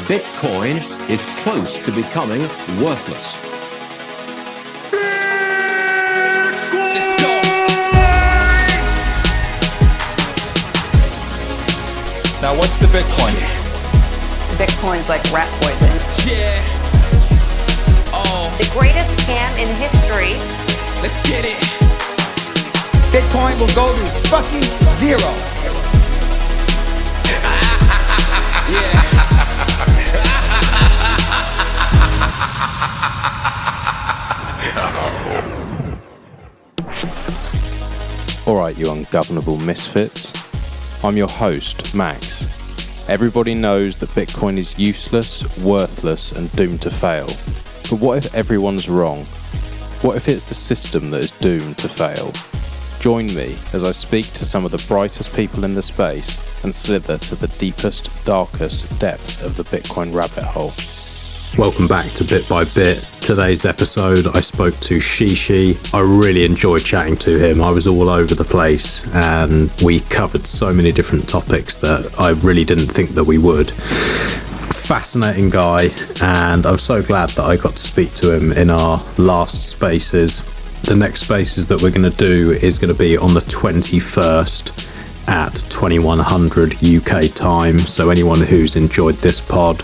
Bitcoin is close to becoming worthless. Let's go. Now, what's the Bitcoin? Bitcoin's like rat poison. Yeah. Oh, The greatest scam in history. let's get it. Bitcoin will go to fucking zero. Yeah. Alright, you ungovernable misfits. I'm your host, Max. Everybody knows that Bitcoin is useless, worthless, and doomed to fail. But what if everyone's wrong? What if it's the system that is doomed to fail? Join me as I speak to some of the brightest people in the space and slither to the deepest, darkest depths of the Bitcoin rabbit hole. Welcome back to Bit by Bit. Today's episode, I spoke to ShiShi. I really enjoyed chatting to him. I was all over the place and we covered so many different topics that I really didn't think that we would. Fascinating guy, and I'm so glad that I got to speak to him in our last spaces. The next spaces that we're going to do is going to be on the 21st at 2100 UK time. So anyone who's enjoyed this pod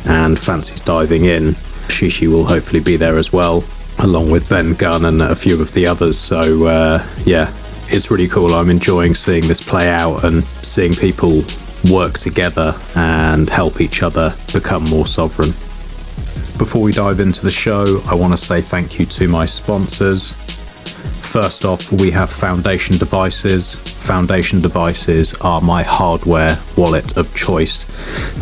and fancies diving in, ShiShi will hopefully be there as well, along with Ben Gunn and a few of the others. So yeah, it's really cool. I'm enjoying seeing this play out and seeing people work together and help each other become more sovereign. Before we dive into the show, I want to say thank you to my sponsors. First off, we have Foundation Devices. Foundation Devices are my hardware wallet of choice.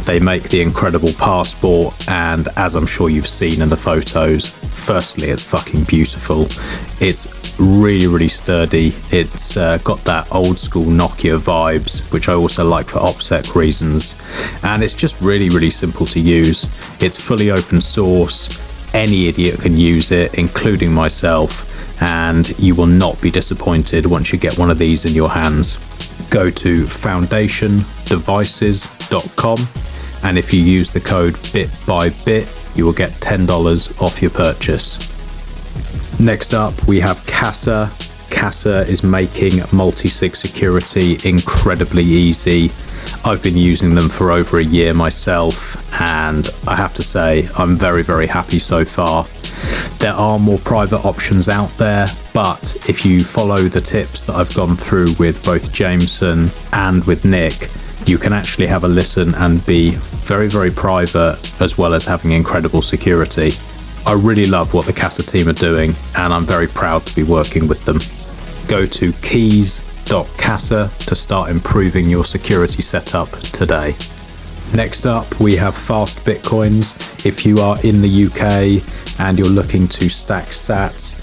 They make the incredible passport, and as I'm sure you've seen in the photos, firstly, it's fucking beautiful. It's really, really sturdy. It's got that old school Nokia vibes, which I also like for OPSEC reasons. And it's just really, really simple to use. It's fully open source. Any idiot can use it, including myself, and you will not be disappointed once you get one of these in your hands. Go to foundationdevices.com, and if you use the code BITBYBIT, you will get $10 off your purchase. Next up, we have Casa. Casa is making multi-sig security incredibly easy. I've been using them for over a year myself, and I have to say I'm very, very happy so far. There are more private options out there, but if you follow the tips that I've gone through with both Jameson and with Nick, you can actually have a listen and be very, very private, as well as having incredible security. I really love what the Casa team are doing, and I'm very proud to be working with them. Go to keys.casa to start improving your security setup today. Next up, we have Fast Bitcoins. If you are in the UK and you're looking to stack sats,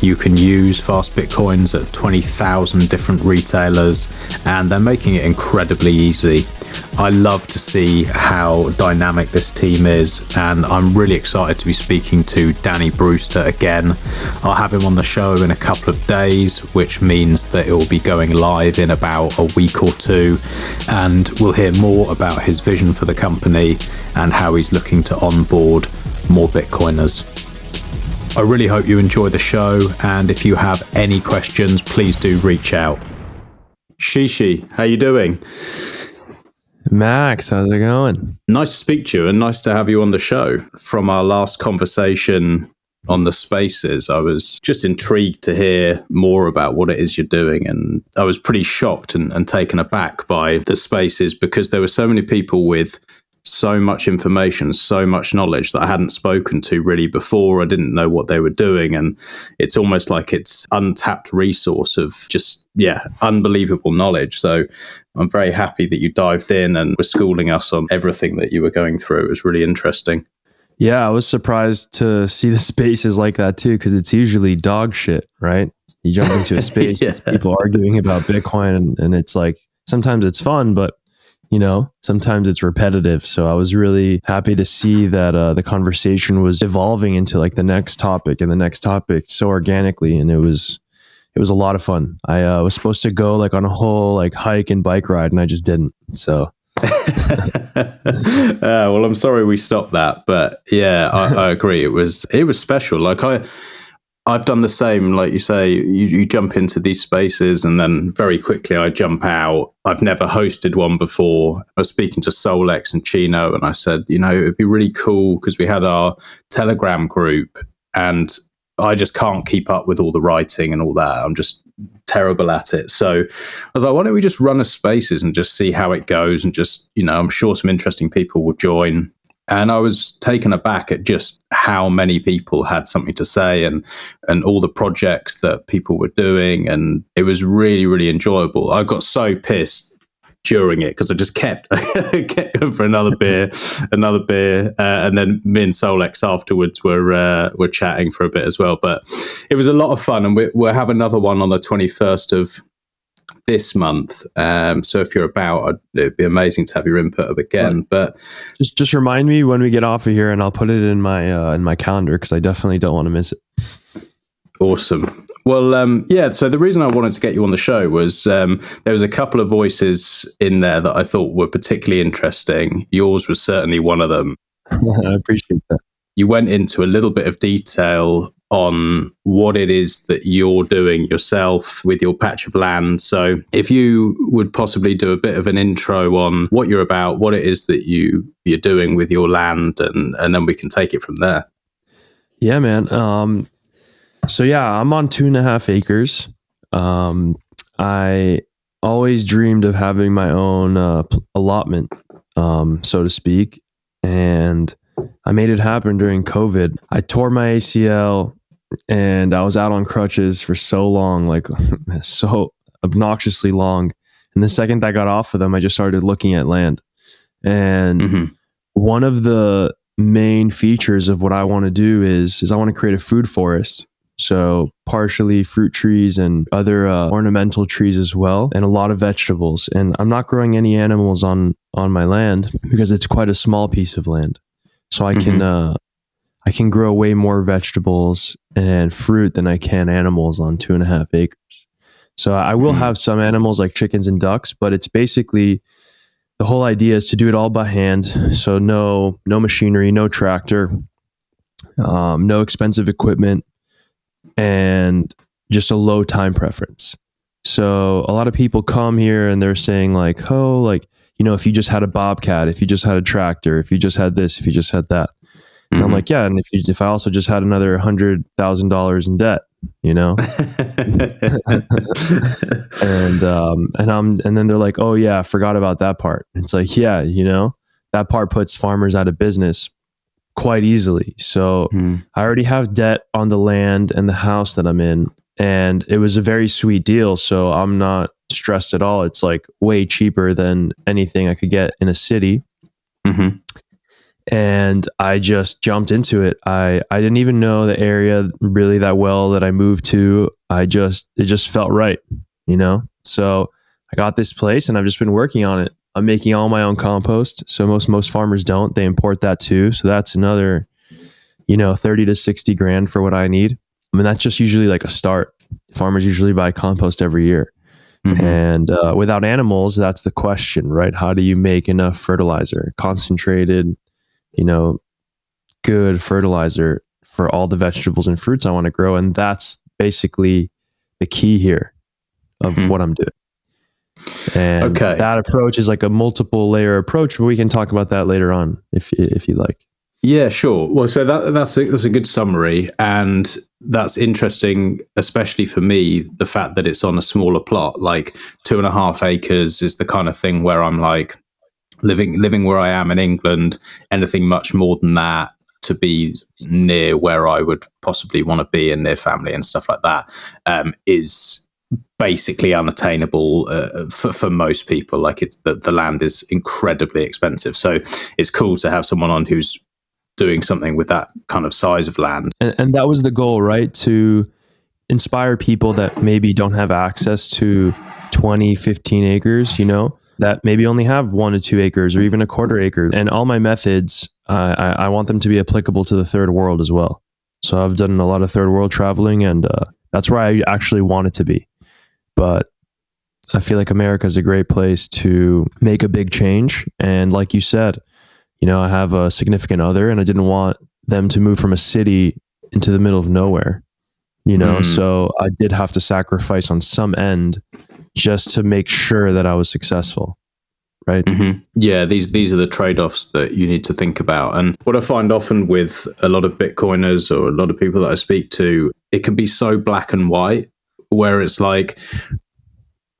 you can use Fast Bitcoins at 20,000 different retailers, and they're making it incredibly easy. I love to see how dynamic this team is, and I'm really excited to be speaking to Danny Brewster again. I'll have him on the show in a couple of days, which means that it will be going live in about a week or two, and we'll hear more about his vision for the company and how he's looking to onboard more Bitcoiners. I really hope you enjoy the show, and if you have any questions, please do reach out. ShiShi, how you doing? Max, how's it going? Nice to speak to you, and nice to have you on the show. From our last conversation on the spaces, I was just intrigued to hear more about what it is you're doing, and I was pretty shocked and taken aback by the spaces, because there were so many people with so much information, so much knowledge that I hadn't spoken to really before. I didn't know what they were doing, and it's almost like it's untapped resource of just, unbelievable knowledge. So I'm very happy that you dived in and were schooling us on everything that you were going through. It was really interesting. Yeah, I was surprised to see the spaces like that too, because it's usually dog shit, right? You jump into a space, it's people arguing about Bitcoin, and it's like, sometimes it's fun, but sometimes it's repetitive. So I was really happy to see that the conversation was evolving into like the next topic and the next topic so organically, and it was a lot of fun. I was supposed to go like on a whole like hike and bike ride, and I just didn't. So Well, I'm sorry we stopped that, but yeah, I agree. It was special. Like I've done the same. Like you say, you jump into these spaces and then very quickly I jump out. I've never hosted one before. I was speaking to Solex and Chino and I said, it'd be really cool because we had our Telegram group and I just can't keep up with all the writing and all that. I'm just terrible at it. So I was like, why don't we just run a spaces and just see how it goes? And just, I'm sure some interesting people will join. And I was taken aback at just how many people had something to say and all the projects that people were doing. And it was really, really enjoyable. I got so pissed during it because I just kept going for another beer. And then me and Solex afterwards were chatting for a bit as well. But it was a lot of fun. And we'll have another one on the 21st of this month. So if you're about, it'd be amazing to have your input again. Right. But just remind me when we get off of here and I'll put it in my calendar because I definitely don't want to miss it. Awesome. Well, so the reason I wanted to get you on the show was there was a couple of voices in there that I thought were particularly interesting. Yours was certainly one of them. I appreciate that. You went into a little bit of detail on what it is that you're doing yourself with your patch of land. So if you would possibly do a bit of an intro on what you're about, what it is that you're doing with your land, and then we can take it from there. Yeah, man. So yeah, I'm on 2.5 acres. I always dreamed of having my own allotment, so to speak. And I made it happen during COVID. I tore my ACL and I was out on crutches for so long, like so obnoxiously long. And the second I got off of them, I just started looking at land. And one of the main features of what I want to do is I want to create a food forest. So partially fruit trees and other ornamental trees as well, and a lot of vegetables. And I'm not growing any animals on my land because it's quite a small piece of land. So I can grow way more vegetables and fruit than I can animals on 2.5 acres. So I will have some animals like chickens and ducks, but it's basically the whole idea is to do it all by hand. So no machinery, no tractor, no expensive equipment, and just a low time preference. So a lot of people come here and they're saying like, if you just had a bobcat, if you just had a tractor, if you just had this, if you just had that. And I'm like, yeah. And if I also just had another $100,000 in debt, and then they're like, oh yeah, I forgot about that part. It's like, yeah, that part puts farmers out of business quite easily. So I already have debt on the land and the house that I'm in, and it was a very sweet deal. So I'm not stressed at all. It's like way cheaper than anything I could get in a city. And I just jumped into it. I didn't even know the area really that well that I moved to. It just felt right, So I got this place and I've just been working on it. I'm making all my own compost. So most farmers don't. They import that too. So that's another, 30 to 60 grand for what I need. I mean, that's just usually like a start. Farmers usually buy compost every year. And without animals, that's the question, right? How do you make enough fertilizer, concentrated, good fertilizer for all the vegetables and fruits I want to grow? And that's basically the key here of what I'm doing. And that approach is like a multiple layer approach, but we can talk about that later on if you like. Yeah, sure. Well, so that's a good summary, and that's interesting, especially for me, the fact that it's on a smaller plot. Like 2.5 acres is the kind of thing where I'm like living where I am in England. Anything much more than that, to be near where I would possibly want to be and near family and stuff like that, is basically unattainable for most people. Like the land is incredibly expensive. So it's cool to have someone on who's doing something with that kind of size of land. And that was the goal, right? To inspire people that maybe don't have access to 20, 15 acres, that maybe only have 1 to 2 acres or even a 1/4 acre. And all my methods, I want them to be applicable to the third world as well. So I've done a lot of third world traveling, and that's where I actually want it to be. But I feel like America is a great place to make a big change. And like you said, you know, I have a significant other and I didn't want them to move from a city into the middle of nowhere, you know? So I did have to sacrifice on some end just to make sure that I was successful. Right. Yeah, these are the trade-offs that you need to think about. And what I find often with a lot of Bitcoiners or a lot of people that I speak to, it can be so black and white, where it's like,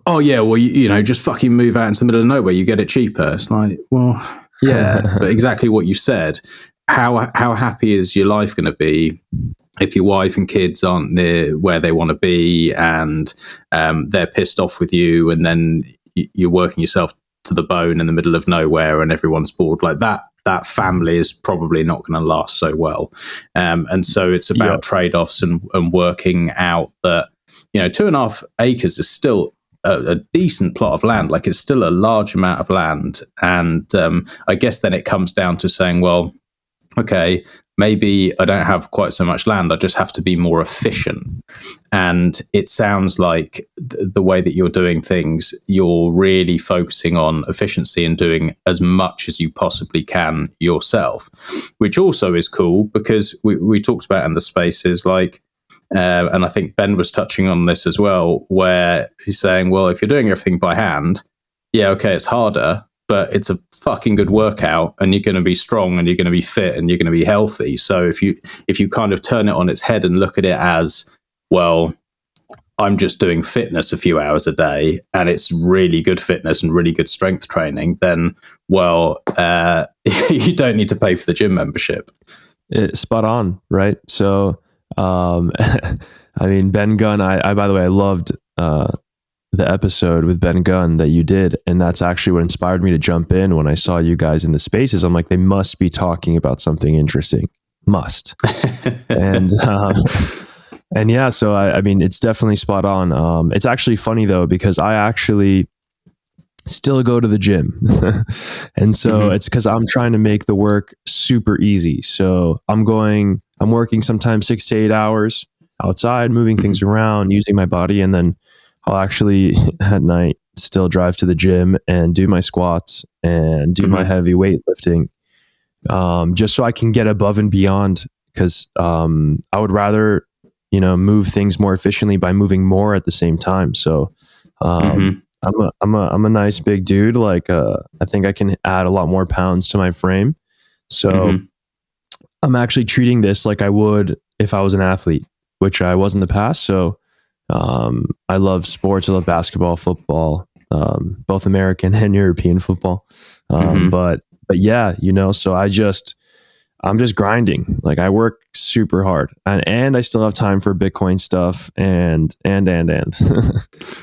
oh yeah, well, you know, just fucking move out into the middle of nowhere, you get it cheaper. It's like, well, yeah, but exactly what you said. How happy is your life going to be if your wife and kids aren't near where they want to be, and they're pissed off with you, and then you're working yourself to the bone in the middle of nowhere and everyone's bored? Like that family is probably not going to last so well. And so it's about trade-offs and working out that, you know, 2.5 acres is still a decent plot of land. Like, it's still a large amount of land. And I guess then it comes down to saying, well, okay, maybe I don't have quite so much land. I just have to be more efficient. And it sounds like the way that you're doing things, you're really focusing on efficiency and doing as much as you possibly can yourself, which also is cool because we talked about in the spaces, like, and I think Ben was touching on this as well, where he's saying, well, if you're doing everything by hand, yeah, okay, it's harder, but it's a fucking good workout and you're going to be strong and you're going to be fit and you're going to be healthy. So if you kind of turn it on its head and look at it as, well, I'm just doing fitness a few hours a day and it's really good fitness and really good strength training, then, well, you don't need to pay for the gym membership. Spot on, right? So, I mean, Ben Gunn, I by the way, I loved the episode with Ben Gunn that you did. And that's actually what inspired me to jump in when I saw you guys in the spaces. I'm like, they must be talking about something interesting. Must. And yeah, so I mean, it's definitely spot on. It's actually funny though, because I actually still go to the gym. And so it's because I'm trying to make the work super easy. So I'm working sometimes 6 to 8 hours outside, moving things around, using my body. And then I'll actually at night still drive to the gym and do my squats and do my heavy weightlifting, just so I can get above and beyond. Because I would rather, you know, move things more efficiently by moving more at the same time. So I'm a nice big dude. Like I think I can add a lot more pounds to my frame. So I'm actually treating this like I would if I was an athlete, which I was in the past. So I love sports. I love basketball, football, both American and European football. But yeah, you know, so I'm just grinding. Like, I work super hard and I still have time for Bitcoin stuff and.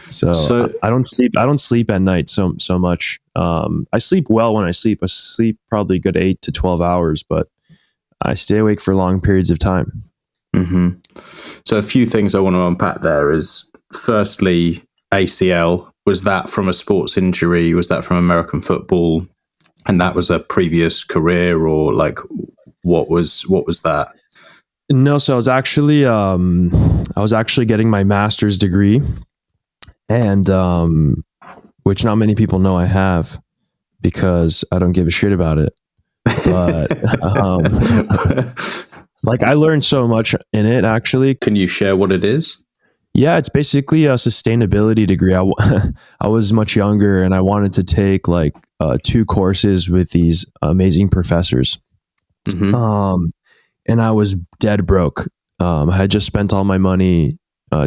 So I don't sleep at night so much. I sleep well when I sleep. I sleep probably a good 8 to 12 hours, but I stay awake for long periods of time. So a few things I want to unpack there is, firstly, ACL. Was that from a sports injury? Was that from American football? And that was a previous career, or like, what was that? No, so I was actually getting my master's degree, and which not many people know I have, because I don't give a shit about it. But like, I learned so much in it, actually. Can you share what it is? Yeah, it's basically a sustainability degree. I was much younger and I wanted to take like 2 courses with these amazing professors. And I was dead broke. I had just spent all my money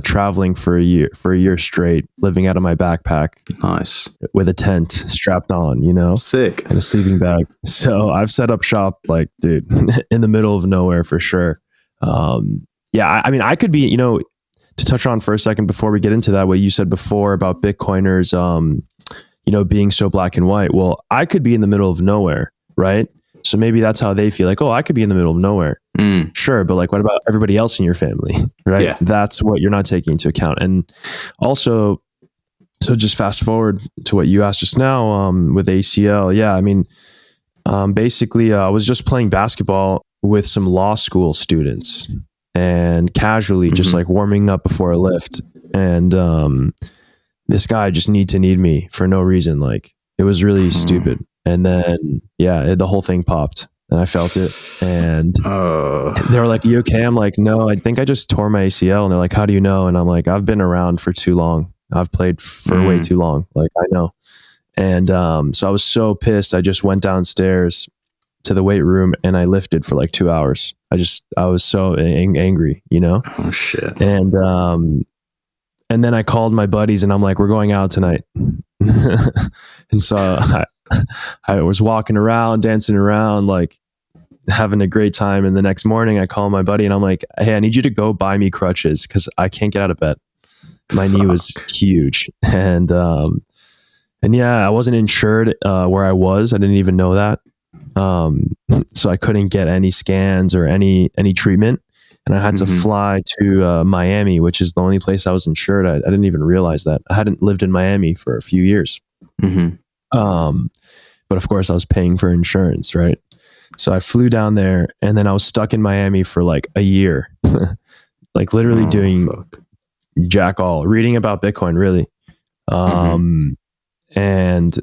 traveling for a year straight, living out of my backpack. Nice. With a tent strapped on, you know? Sick. And a sleeping bag. So I've set up shop, like, dude, in the middle of nowhere for sure. Yeah, I mean, I could be, you know, to touch on for a second before we get into that, what you said before about Bitcoiners, you know, being so black and white. Well, I could be in the middle of nowhere, right? So maybe that's how they feel, like, oh, I could be in the middle of nowhere. Sure. But like, what about everybody else in your family? Right. Yeah. That's what you're not taking into account. And also, so just fast forward to what you asked just now, with ACL. Yeah. I mean, basically, I was just playing basketball with some law school students and casually just like warming up before a lift. And, this guy just need me for no reason. Like, it was really stupid. And then, the whole thing popped and I felt it. And they were like, you okay? I'm like, no, I think I just tore my ACL. And they're like, how do you know? And I'm like, I've been around for too long. I've played for way too long. Like, I know. And so I was so pissed. I just went downstairs to the weight room and I lifted for like 2 hours. I was so angry, you know? Oh shit. And then I called my buddies and I'm like, we're going out tonight. And so I was walking around, dancing around, like having a great time. And the next morning I call my buddy and I'm like, hey, I need you to go buy me crutches because I can't get out of bed. My knee was huge. And yeah, I wasn't insured where I was. I didn't even know that. So I couldn't get any scans or any treatment. And I had to fly to Miami, which is the only place I was insured. I didn't even realize that. I hadn't lived in Miami for a few years. But of course I was paying for insurance, right? So I flew down there and then I was stuck in Miami for like a year, like literally doing jack all, reading about Bitcoin, really. And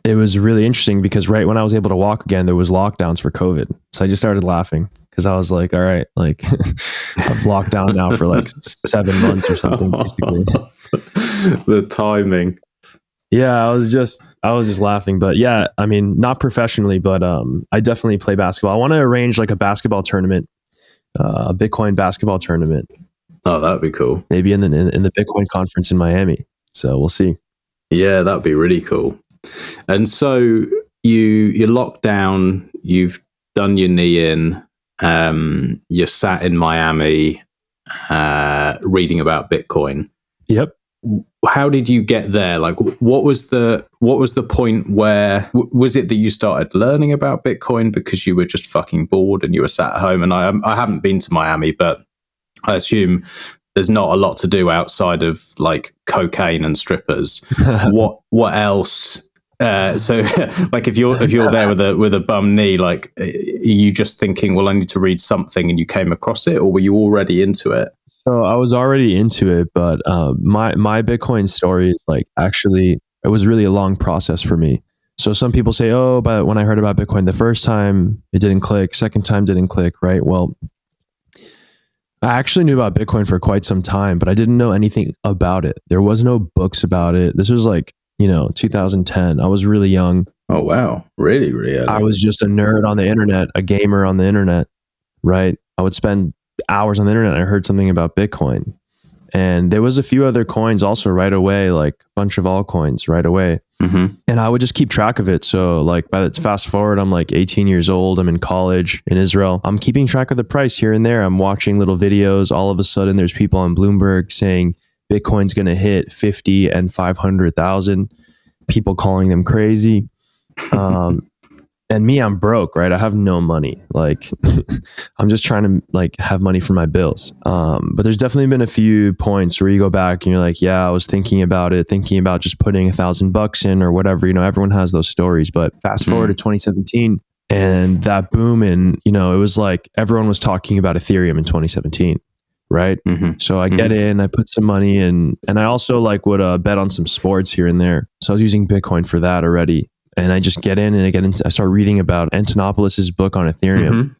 it was really interesting because right when I was able to walk again, there was lockdowns for COVID. So I just started laughing because I was like, all right, like I've locked down now for like 7 months or something, basically. The timing. Yeah, I was just laughing. But yeah, I mean, not professionally, but I definitely play basketball. I want to arrange like a basketball tournament, a Bitcoin basketball tournament. Oh, that'd be cool. Maybe in the Bitcoin conference in Miami. So we'll see. Yeah, that'd be really cool. And so you're locked down, you've done your knee in, you're sat in Miami reading about Bitcoin. Yep. How did you get there? Like, what was the point where, was it that you started learning about Bitcoin because you were just fucking bored and you were sat at home? And I haven't been to Miami, but I assume there's not a lot to do outside of like cocaine and strippers. What else? So like if you're there with a bum knee, like, are you just thinking, well, I need to read something and you came across it, or were you already into it? So I was already into it, but my Bitcoin story is like, actually, it was really a long process for me. So some people say, oh, but when I heard about Bitcoin the first time, it didn't click. Second time didn't click, right? Well, I actually knew about Bitcoin for quite some time, but I didn't know anything about it. There was no books about it. This was like, 2010. I was really young. Oh, wow. Really, really early. I was just a nerd on the internet, a gamer on the internet, right? I would spend hours on the internet. I heard something about Bitcoin. And there was a few other coins also right away, like a bunch of altcoins right away. And I would just keep track of it. So like fast forward, I'm like 18 years old. I'm in college in Israel. I'm keeping track of the price here and there. I'm watching little videos. All of a sudden there's people on Bloomberg saying Bitcoin's going to hit 50 and 500,000, people calling them crazy. And me, I'm broke, right? I have no money. Like I'm just trying to like have money for my bills. But there's definitely been a few points where you go back and you're like, yeah, I was thinking about just putting $1,000 in or whatever, everyone has those stories. But fast forward to 2017 and that boom. And, it was like everyone was talking about Ethereum in 2017. Right. So I get in, I put some money in, and I also like would bet on some sports here and there. So I was using Bitcoin for that already. And I just get in and I start reading about Antonopoulos' book on Ethereum.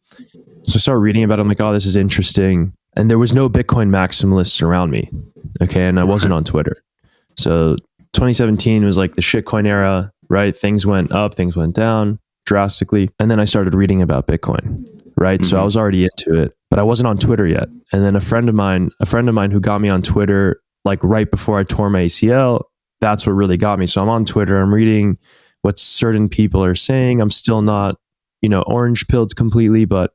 So I start reading about it. I'm like, oh, this is interesting. And there was no Bitcoin maximalists around me. Okay. And I wasn't on Twitter. So 2017 was like the shitcoin era, right? Things went up, things went down drastically. And then I started reading about Bitcoin, right? So I was already into it, but I wasn't on Twitter yet. And then a friend of mine who got me on Twitter, like right before I tore my ACL, that's what really got me. So I'm on Twitter, I'm reading what certain people are saying. I'm still not, orange pilled completely, but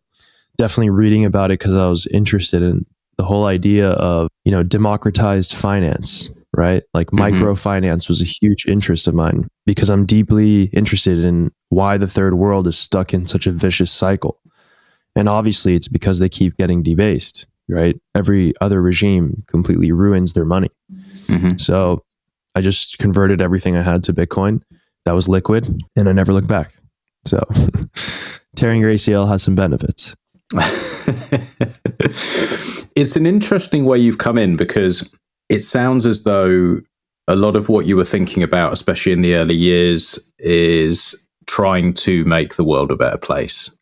definitely reading about it because I was interested in the whole idea of, democratized finance, right? Like microfinance was a huge interest of mine because I'm deeply interested in why the third world is stuck in such a vicious cycle. And obviously it's because they keep getting debased, right? Every other regime completely ruins their money. So I just converted everything I had to Bitcoin. That was liquid, and I never looked back. So tearing your ACL has some benefits. It's an interesting way you've come in because it sounds as though a lot of what you were thinking about, especially in the early years, is trying to make the world a better place.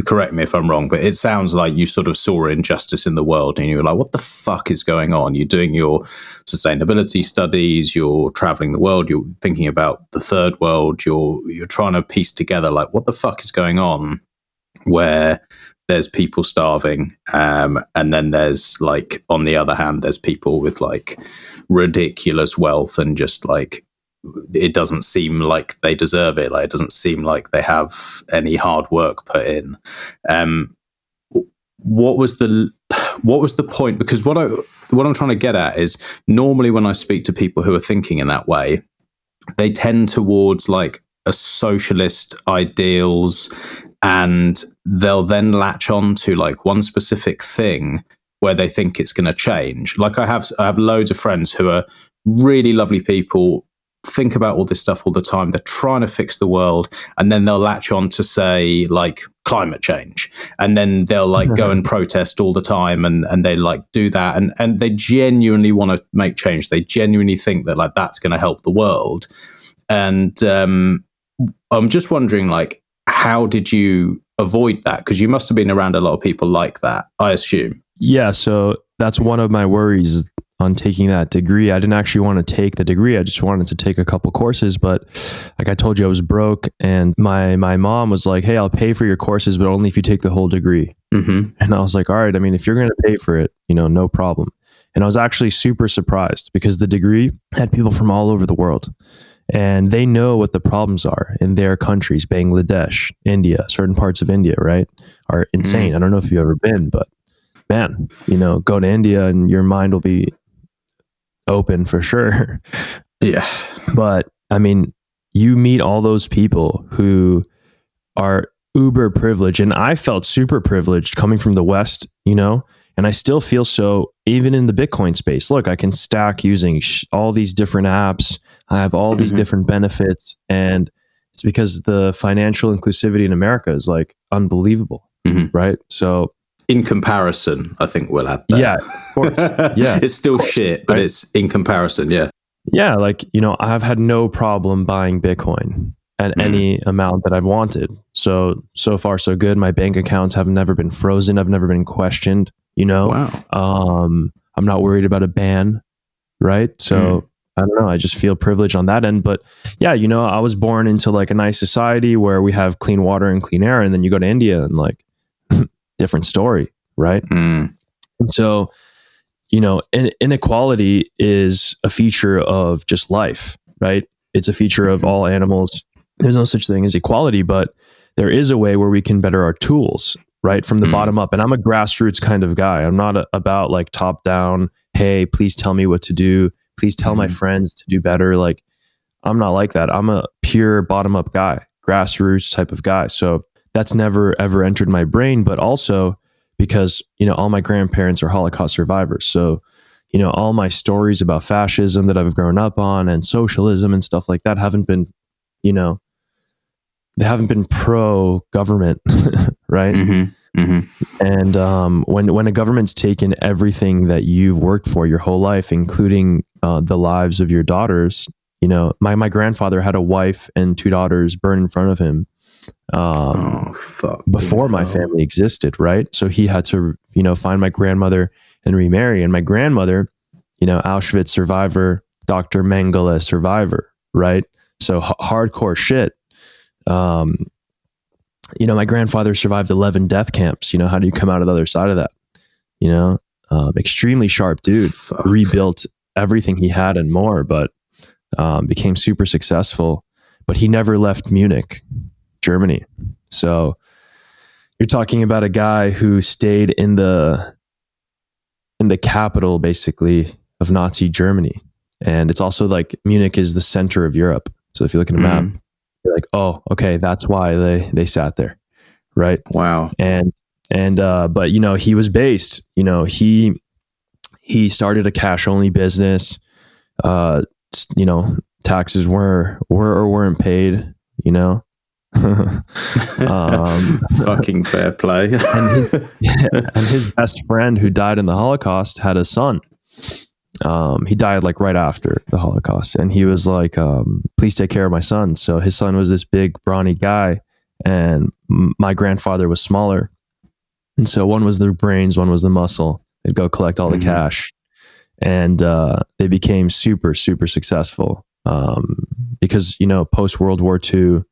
Correct me if I'm wrong, but it sounds like you sort of saw injustice in the world and you were like, what the fuck is going on? You're doing your sustainability studies, you're traveling the world, you're thinking about the third world, you're trying to piece together like, what the fuck is going on where there's people starving, and then there's like, on the other hand, there's people with like ridiculous wealth and just like, it doesn't seem like they deserve it. Like, it doesn't seem like they have any hard work put in. What was the point? Because what I'm trying to get at is, normally when I speak to people who are thinking in that way, they tend towards like a socialist ideals, and they'll then latch on to like one specific thing where they think it's going to change. Like I have loads of friends who are really lovely people, think about all this stuff all the time. They're trying to fix the world, and then they'll latch on to say like climate change, and then they'll like go and protest all the time, and they like do that, and they genuinely want to make change. They genuinely think that like that's going to help the world. And I'm just wondering, like, how did you avoid that? Because you must have been around a lot of people like that, I assume. Yeah, so that's one of my worries on taking that degree. I didn't actually want to take the degree. I just wanted to take a couple courses, but like I told you, I was broke, and my mom was like, hey, I'll pay for your courses, but only if you take the whole degree. Mm-hmm. And I was like, all right, I mean, if you're going to pay for it, no problem. And I was actually super surprised because the degree had people from all over the world, and they know what the problems are in their countries. Bangladesh, India, certain parts of India, right, are insane. Mm-hmm. I don't know if you've ever been, but man, go to India and your mind will be open for sure. Yeah. But I mean, you meet all those people who are uber privileged, and I felt super privileged coming from the West, and I still feel so even in the Bitcoin space. Look, I can stack using all these different apps. I have all these different benefits, and it's because the financial inclusivity in America is like unbelievable, right? So in comparison, I think we'll add that. Yeah, of course. Yeah. It's still shit, but it's in comparison, yeah. Yeah, like, I've had no problem buying Bitcoin at any amount that I've wanted. So far, so good. My bank accounts have never been frozen. I've never been questioned, Wow. I'm not worried about a ban, right? So I don't know. I just feel privileged on that end. But yeah, I was born into like a nice society where we have clean water and clean air. And then you go to India and like, different story, right? And so, inequality is a feature of just life, right? It's a feature of all animals. There's no such thing as equality, but there is a way where we can better our tools, right? From the bottom up. And I'm a grassroots kind of guy. I'm not about like top down, hey, please tell me what to do. Please tell my friends to do better. Like, I'm not like that. I'm a pure bottom up guy, grassroots type of guy. So that's never, ever entered my brain, but also because, all my grandparents are Holocaust survivors. So, all my stories about fascism that I've grown up on and socialism and stuff like that haven't been, they haven't been pro-government, right? And when a government's taken everything that you've worked for your whole life, including the lives of your daughters, my grandfather had a wife and 2 daughters burned in front of him. Before my family existed, right? So he had to, find my grandmother and remarry. And my grandmother, Auschwitz survivor, Dr. Mengele survivor, right? So hardcore shit. My grandfather survived 11 death camps. How do you come out of the other side of that? Extremely sharp dude, rebuilt everything he had and more, but became super successful. But he never left Munich, Germany. So you're talking about a guy who stayed in the capital, basically, of Nazi Germany. And it's also like Munich is the center of Europe. So if you look at a map, you're like, oh, okay, that's why they sat there, right? Wow. But he was based. He started a cash only business. Taxes were or weren't paid. Fucking fair play. and his best friend who died in the Holocaust had a son, He died like right after the Holocaust, and he was like, please take care of my son. So his son was this big brawny guy, and my grandfather was smaller, and so one was the brains, one was the muscle. They'd go collect all the cash, and they became super successful because, you know, post World War II,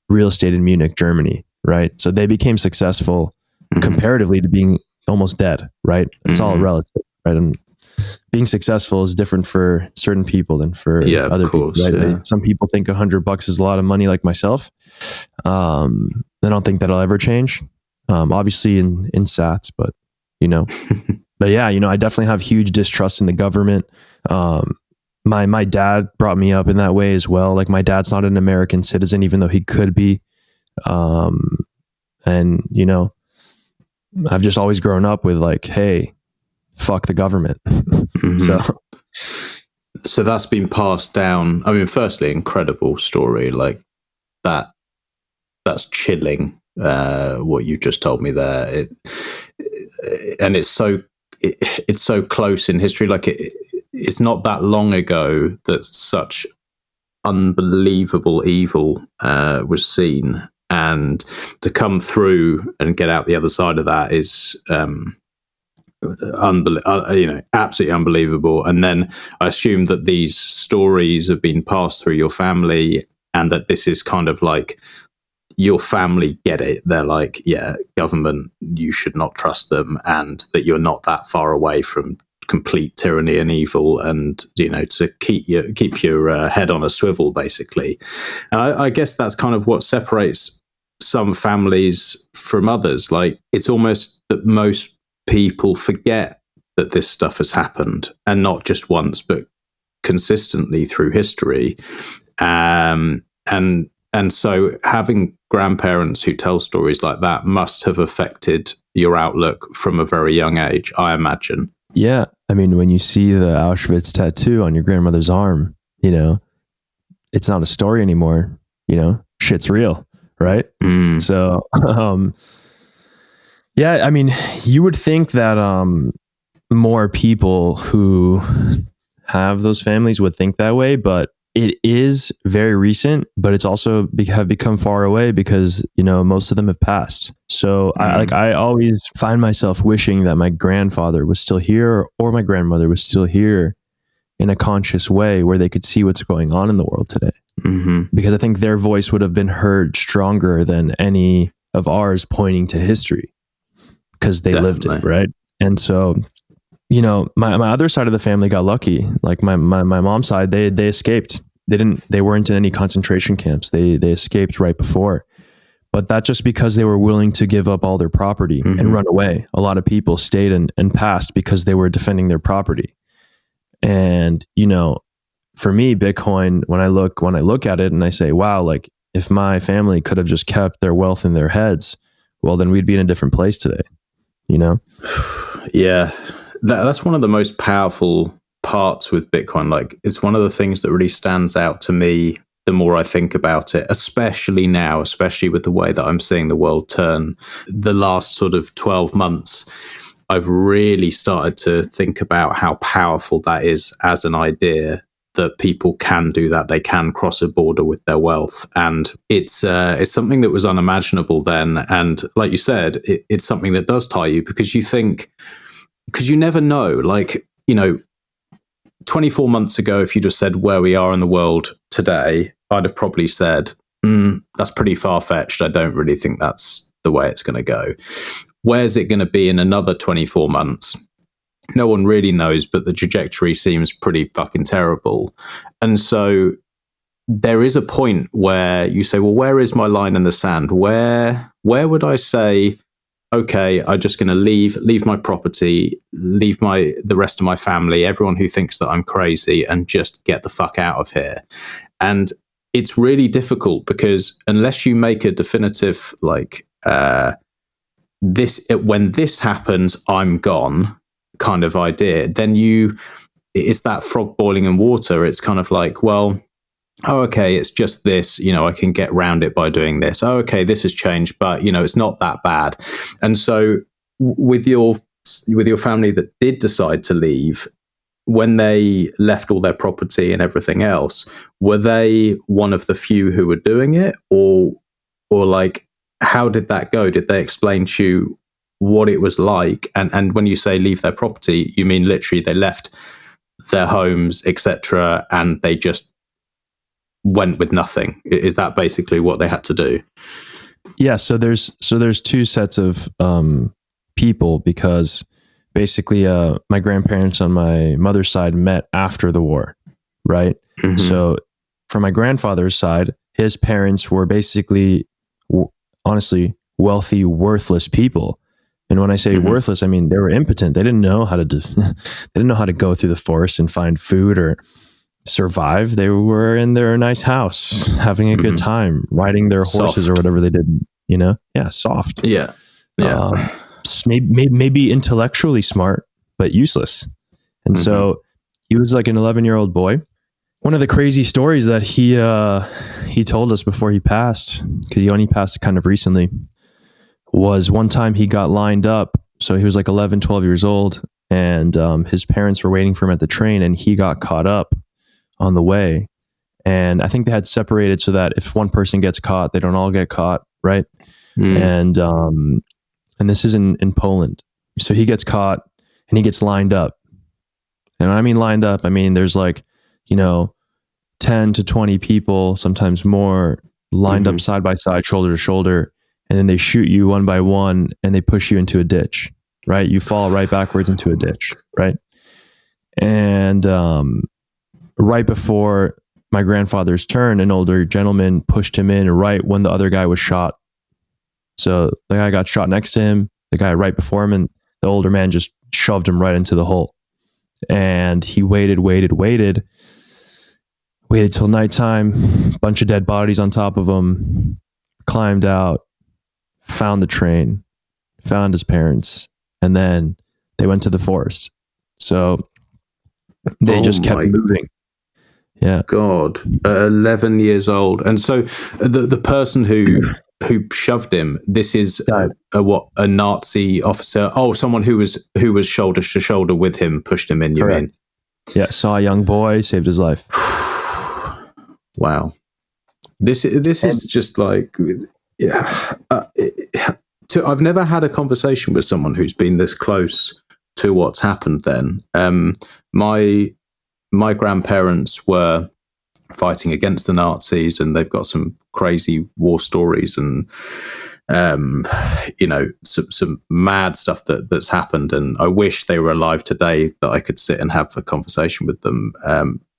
real estate in Munich, Germany, right? So they became successful comparatively to being almost dead, right? It's all relative, right? And being successful is different for certain people than for other people, right? Some people think $100 is a lot of money, like myself. I don't think that'll ever change. Obviously in sats, but you know, but yeah, you know, I definitely have huge distrust in the government. My dad brought me up in that way as well. Like my dad's not an American citizen, even though he could be. And you know, I've just always grown up with like, hey, fuck the government. So that's been passed down. I mean, firstly, incredible story like that. That's chilling. What you just told me there, and it's so close in history. Like it's not that long ago that such unbelievable evil was seen, and to come through and get out the other side of that is absolutely unbelievable. And then I assume that these stories have been passed through your family, and that this is kind of like your family get it. They're like, yeah, government, you should not trust them, and that you're not that far away from complete tyranny and evil, and you know, to keep your head on a swivel, basically. And I guess that's kind of what separates some families from others. Like it's almost that most people forget that this stuff has happened, and not just once, but consistently through history. And so having grandparents who tell stories like that must have affected your outlook from a very young age, I imagine. Yeah. I mean, when you see the Auschwitz tattoo on your grandmother's arm, you know, it's not a story anymore, you know, shit's real, right? So, yeah, I mean, you would think that more people who have those families would think that way, but it is very recent, but it's also have become far away because, you know, most of them have passed. So I always find myself wishing that my grandfather was still here or my grandmother was still here in a conscious way where they could see what's going on in the world today. Because I think their voice would have been heard stronger than any of ours pointing to history because they lived it, right? And so, you know, my other side of the family got lucky. Like my mom's side, they escaped. They weren't in any concentration camps. They escaped right before. But that's just because they were willing to give up all their property and run away. A lot of people stayed and passed because they were defending their property. And, you know, for me, Bitcoin, when I look at it and I say, wow, like if my family could have just kept their wealth in their heads, well, then we'd be in a different place today, you know? Yeah. That's one of the most powerful parts with Bitcoin. Like it's one of the things that really stands out to me the more I think about it, especially now, especially with the way that I'm seeing the world turn. The last sort of 12 months, I've really started to think about how powerful that is as an idea, that people can do that. They can cross a border with their wealth. And it's something that was unimaginable then. And like you said, it's something that does tie you because you never know. Like, you know, 24 months ago, if you just said where we are in the world today, I'd have probably said, that's pretty far-fetched. I don't really think that's the way it's going to go. Where's it going to be in another 24 months? No one really knows, but the trajectory seems pretty fucking terrible. And so there is a point where you say, well, where is my line in the sand? Where would I say, okay, I'm just going to leave my property, leave the rest of my family, everyone who thinks that I'm crazy, and just get the fuck out of here. And it's really difficult because unless you make a definitive, like, when this happens, I'm gone kind of idea, then it's that frog boiling in water. It's kind of like, well, oh, okay, it's just this, you know, I can get around it by doing this. Oh, okay, this has changed, but, you know, it's not that bad. And so with your with your family that did decide to leave, when they left all their property and everything else, were they one of the few who were doing it, or like, how did that go? Did they explain to you what it was like? And when you say leave their property, you mean literally they left their homes, etc., and they just went with nothing? Is that basically what they had to do? Yeah. So there's two sets of people, because basically my grandparents on my mother's side met after the war, right? Mm-hmm. So from my grandfather's side, his parents were basically, honestly, wealthy, worthless people. And when I say worthless, I mean they were impotent. They didn't know how to they didn't know how to go through the forest and find food or survive. They were in their nice house having a good time, riding their horses or whatever they did. You know, soft. Yeah. Maybe intellectually smart, but useless. And so he was like an 11-year-old boy. One of the crazy stories that he told us before he passed, because he only passed kind of recently, was one time he got lined up. So he was like 11, 12 years old, and his parents were waiting for him at the train, and he got caught up on the way. And I think they had separated so that if one person gets caught, they don't all get caught, right? And this is in Poland. So he gets caught and he gets lined up. And when I mean lined up, I mean there's like, 10 to 20 people, sometimes more, lined up side by side, shoulder to shoulder. And then they shoot you one by one and they push you into a ditch, right? You fall right backwards into a ditch, right? And right before my grandfather's turn, an older gentleman pushed him in right when the other guy was shot. So the guy got shot next to him, the guy right before him, and the older man just shoved him right into the hole. And he waited till nighttime, bunch of dead bodies on top of him, climbed out, found the train, found his parents, and then they went to the forest. So they just kept moving. Yeah. God, 11 years old. And so the person who shoved him, this is a Nazi officer? Oh, someone who was shoulder to shoulder with him, pushed him in, you mean? Yeah, saw a young boy, saved his life. Wow. This is just like, I've never had a conversation with someone who's been this close to what's happened then. My grandparents were fighting against the Nazis, and they've got some crazy war stories and, some mad stuff that's happened. And I wish they were alive today that I could sit and have a conversation with them.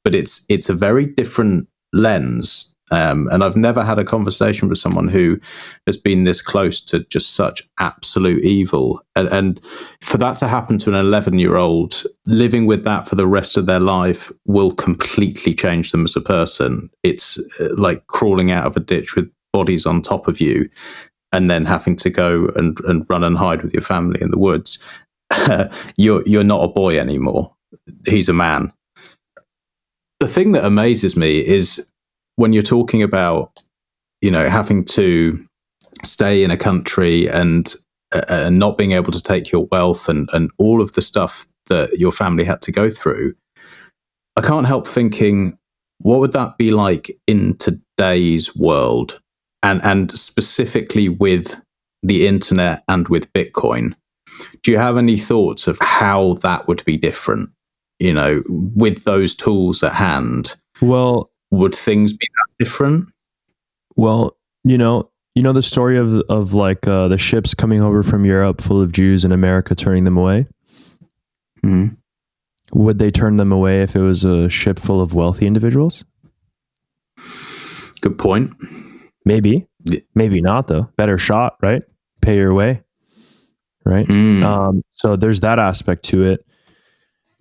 But it's a very different lens. And I've never had a conversation with someone who has been this close to just such absolute evil. And for that to happen to an 11-year-old, living with that for the rest of their life will completely change them as a person. It's like crawling out of a ditch with bodies on top of you and then having to go and run and hide with your family in the woods. You're not a boy anymore. He's a man. The thing that amazes me is when you're talking about, having to stay in a country and not being able to take your wealth and all of the stuff that your family had to go through, I can't help thinking, what would that be like in today's world? And specifically with the internet and with Bitcoin. Do you have any thoughts of how that would be different, with those tools at hand? Well, would things be that different? Well, the story of like the ships coming over from Europe full of Jews and America turning them away. Mm-hmm. Would they turn them away if it was a ship full of wealthy individuals? Good point. Maybe not though. Better shot, right? Pay your way, right? So there's that aspect to it.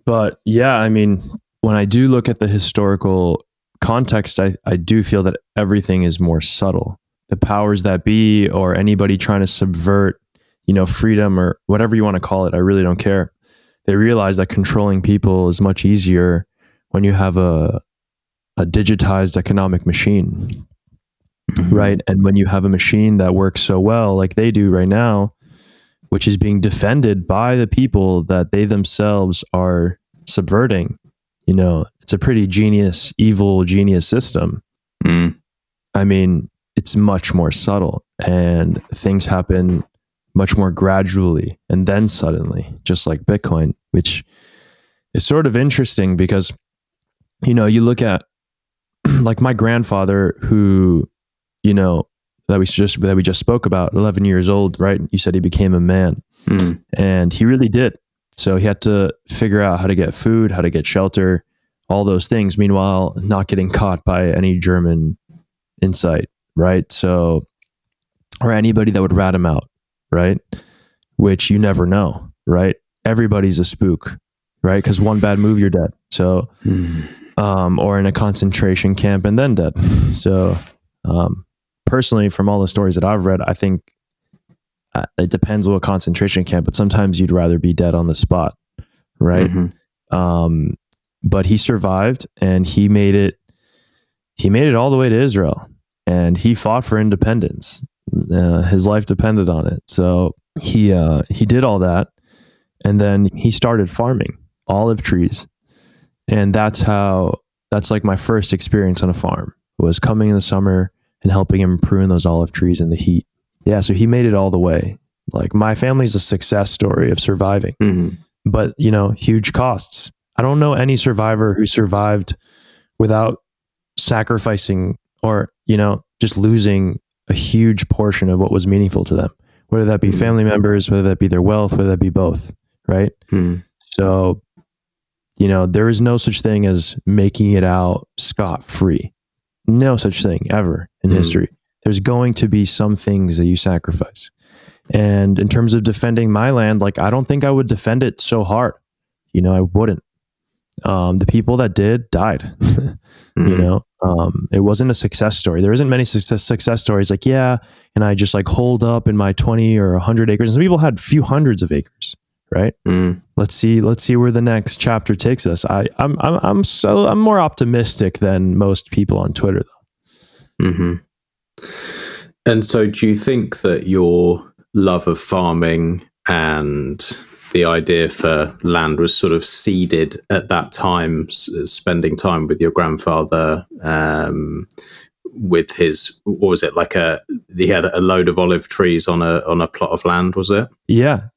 But yeah, I mean, when I do look at the historical context, I do feel that everything is more subtle. The powers that be, or anybody trying to subvert, freedom or whatever you want to call it, I really don't care. They realize that controlling people is much easier when you have a digitized economic machine, right? And when you have a machine that works so well, like they do right now, which is being defended by the people that they themselves are subverting. You know, it's a pretty evil genius system. I mean, it's much more subtle, and things happen much more gradually and then suddenly, just like Bitcoin, which is sort of interesting because, you know, you look at like my grandfather, who, you know, that we just spoke about, 11 years old, right? You said he became a man, and he really did. So he had to figure out how to get food, how to get shelter, all those things. Meanwhile, not getting caught by any German insight, right? So, or anybody that would rat him out, right? Which you never know, right? Everybody's a spook, right? Because one bad move, you're dead. So, or in a concentration camp and then dead. So, personally, from all the stories that I've read, I think it depends what concentration camp, but sometimes you'd rather be dead on the spot, right? But he survived, and he made it all the way to Israel, and he fought for independence. His life depended on it. So he did all that, and then he started farming olive trees. And that's like my first experience on a farm, was coming in the summer and helping him prune those olive trees in the heat. Yeah, so he made it all the way. Like, my family's a success story of surviving, but, you know, huge costs. I don't know any survivor who survived without sacrificing or, you know, just losing a huge portion of what was meaningful to them, whether that be family members, whether that be their wealth, whether that be both, right? So, you know, there is no such thing as making it out scot-free. No such thing ever in history. There's going to be some things that you sacrifice. And in terms of defending my land, like, I don't think I would defend it so hard. You know, I wouldn't. The people that did died. You know, it wasn't a success story. There isn't many success stories like, yeah, and I just like holed up in my 20 or 100 acres. Some people had a few hundreds of acres, right? Let's see where the next chapter takes us. I'm more optimistic than most people on Twitter, though. And so do you think that your love of farming and the idea for land was sort of seeded at that time, spending time with your grandfather, with his, what was it, like he had a load of olive trees on a plot of land, was it? Yeah.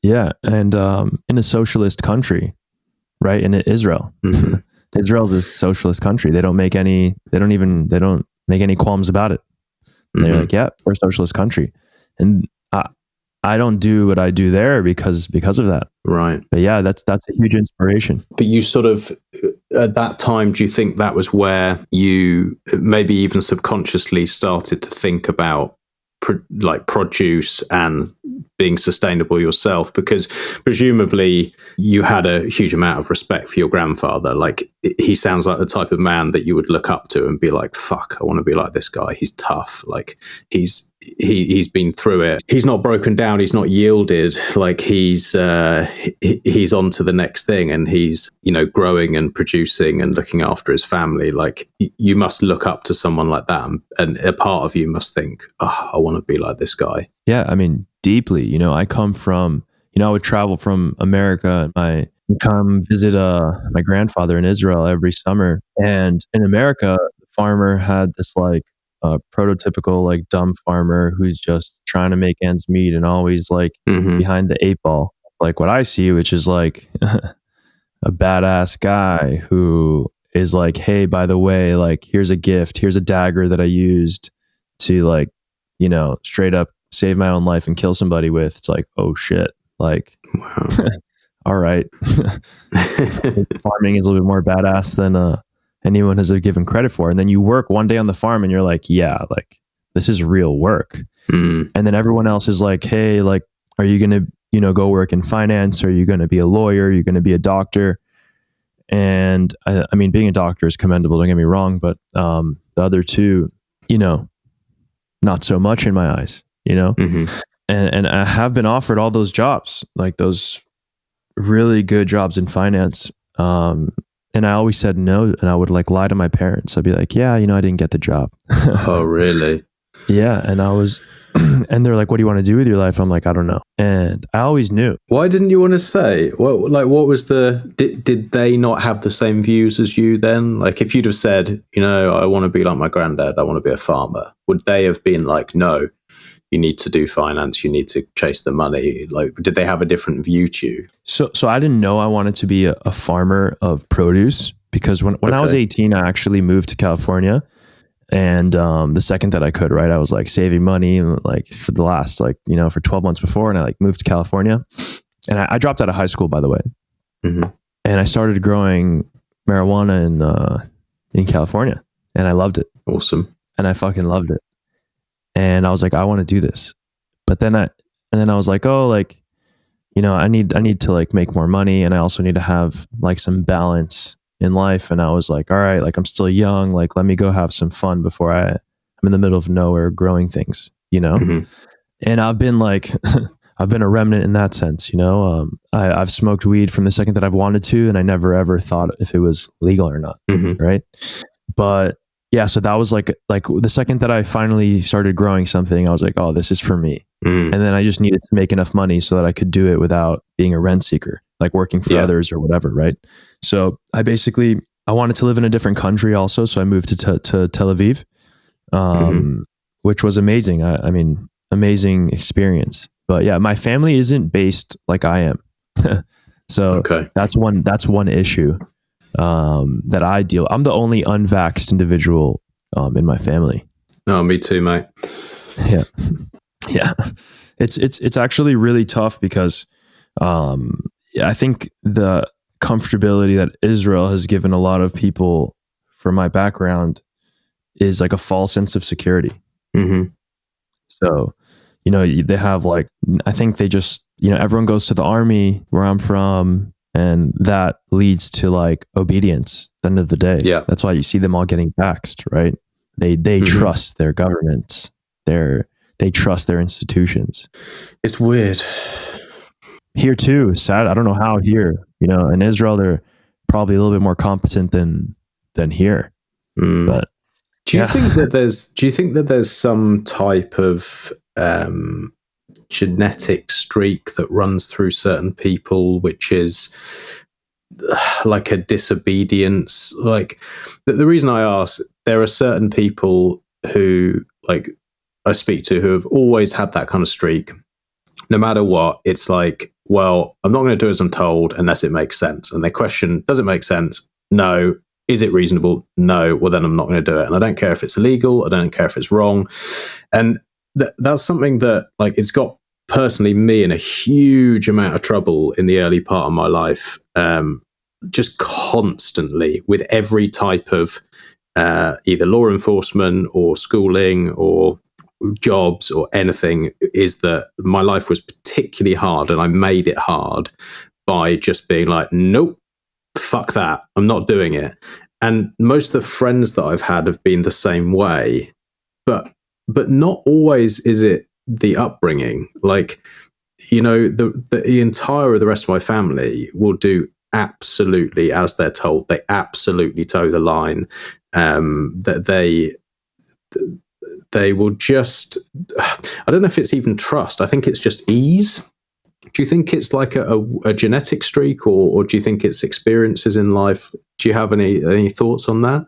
And in a socialist country, right? In Israel. Israel's a socialist country. They don't make any qualms about it. They're like, yeah, we're a socialist country. And I don't do what I do there because of that. Right. But yeah, that's a huge inspiration. But you sort of, at that time, do you think that was where you maybe even subconsciously started to think about produce and being sustainable yourself? Because presumably you had a huge amount of respect for your grandfather. Like, he sounds like the type of man that you would look up to and be like, fuck, I want to be like this guy. He's tough. Like, he's been through it. He's not broken down. He's not yielded. Like, he's on to the next thing, and he's, you know, growing and producing and looking after his family. Like, you must look up to someone like that, and a part of you must think, oh, I want to be like this guy. Yeah, I mean, deeply. You know, I come from, you know, I would travel from America. I come visit my grandfather in Israel every summer, and in America, the farmer had this like prototypical like dumb farmer who's just trying to make ends meet and always like behind the 8 ball, like what I see, which is like a badass guy who is like, hey, by the way, like, here's a gift, here's a dagger that I used to, like, you know, straight up save my own life and kill somebody with. It's like, oh shit, like, wow. All right. Farming is a little bit more badass than anyone has given credit for. And then you work one day on the farm and you're like, yeah, like, this is real work. And then everyone else is like, hey, like, are you going to, you know, go work in finance? Are you going to be a lawyer? Are you going to be a doctor? And I mean, being a doctor is commendable, don't get me wrong, but the other two, you know, not so much in my eyes, you know? And I have been offered all those jobs, like those really good jobs in finance. And I always said no, and I would like lie to my parents. I'd be like, yeah, you know, I didn't get the job. Oh, really? Yeah. And I was, and they're like, what do you want to do with your life? I'm like, I don't know. And I always knew. Why didn't you want to say? What was the, did they not have the same views as you then? Like if you'd have said, I want to be like my granddad, I want to be a farmer, would they have been like, no, you need to do finance, you need to chase the money? Like, did they have a different view to you? So I didn't know I wanted to be a farmer of produce, because when I was 18, I actually moved to California. And the second that I could, right, I was like saving money like for the last for 12 months before, and I like moved to California, and I dropped out of high school, by the way, and I started growing marijuana in California, and I loved it. Awesome. And I fucking loved it, and I was like, I want to do this, but then I was like, oh, like, I need to like make more money, and I also need to have like some balance in life. And I was like, all right, like I'm still young, like let me go have some fun before I'm in the middle of nowhere growing things, And I've been like, I've been a remnant in that sense, I've smoked weed from the second that I've wanted to, and I never ever thought if it was legal or not. Right. But yeah, so that was like the second that I finally started growing something, I was like, oh, this is for me. And then I just needed to make enough money so that I could do it without being a rent seeker, like working for others or whatever. Right. So I wanted to live in a different country also. So I moved to Tel Aviv, which was amazing. I mean, amazing experience. But yeah, my family isn't based like I am. So that's one issue that I deal. I'm the only unvaxxed individual in my family. Oh, me too, mate. Yeah. Yeah. It's actually really tough because I think the comfortability that Israel has given a lot of people from my background is like a false sense of security. So, they have like, I think they just, everyone goes to the army where I'm from, and that leads to like obedience at the end of the day. Yeah. That's why you see them all getting vaxxed, right? They trust their governments. They trust their institutions. It's weird. Here too, sad. I don't know how here, in Israel, they're probably a little bit more competent than here. But do you think that there's some type of genetic streak that runs through certain people, which is like a disobedience? Like the reason I ask, there are certain people who like I speak to who have always had that kind of streak. No matter what, it's like, well, I'm not going to do as I'm told unless it makes sense. And they question, does it make sense? No. Is it reasonable? No. Well, then I'm not going to do it. And I don't care if it's illegal. I don't care if it's wrong. And that's something that like it's got personally me in a huge amount of trouble in the early part of my life, just constantly with every type of either law enforcement or schooling or jobs or anything, is that my life was particularly hard, and I made it hard by just being like, nope, fuck that, I'm not doing it. And most of the friends that I've had have been the same way, but not always is it the upbringing. Like, the entire of the rest of my family will do absolutely as they're told. They absolutely toe the line. That they will just, I don't know if it's even trust. I think it's just ease. Do you think it's like a genetic streak, or do you think it's experiences in life? Do you have any thoughts on that?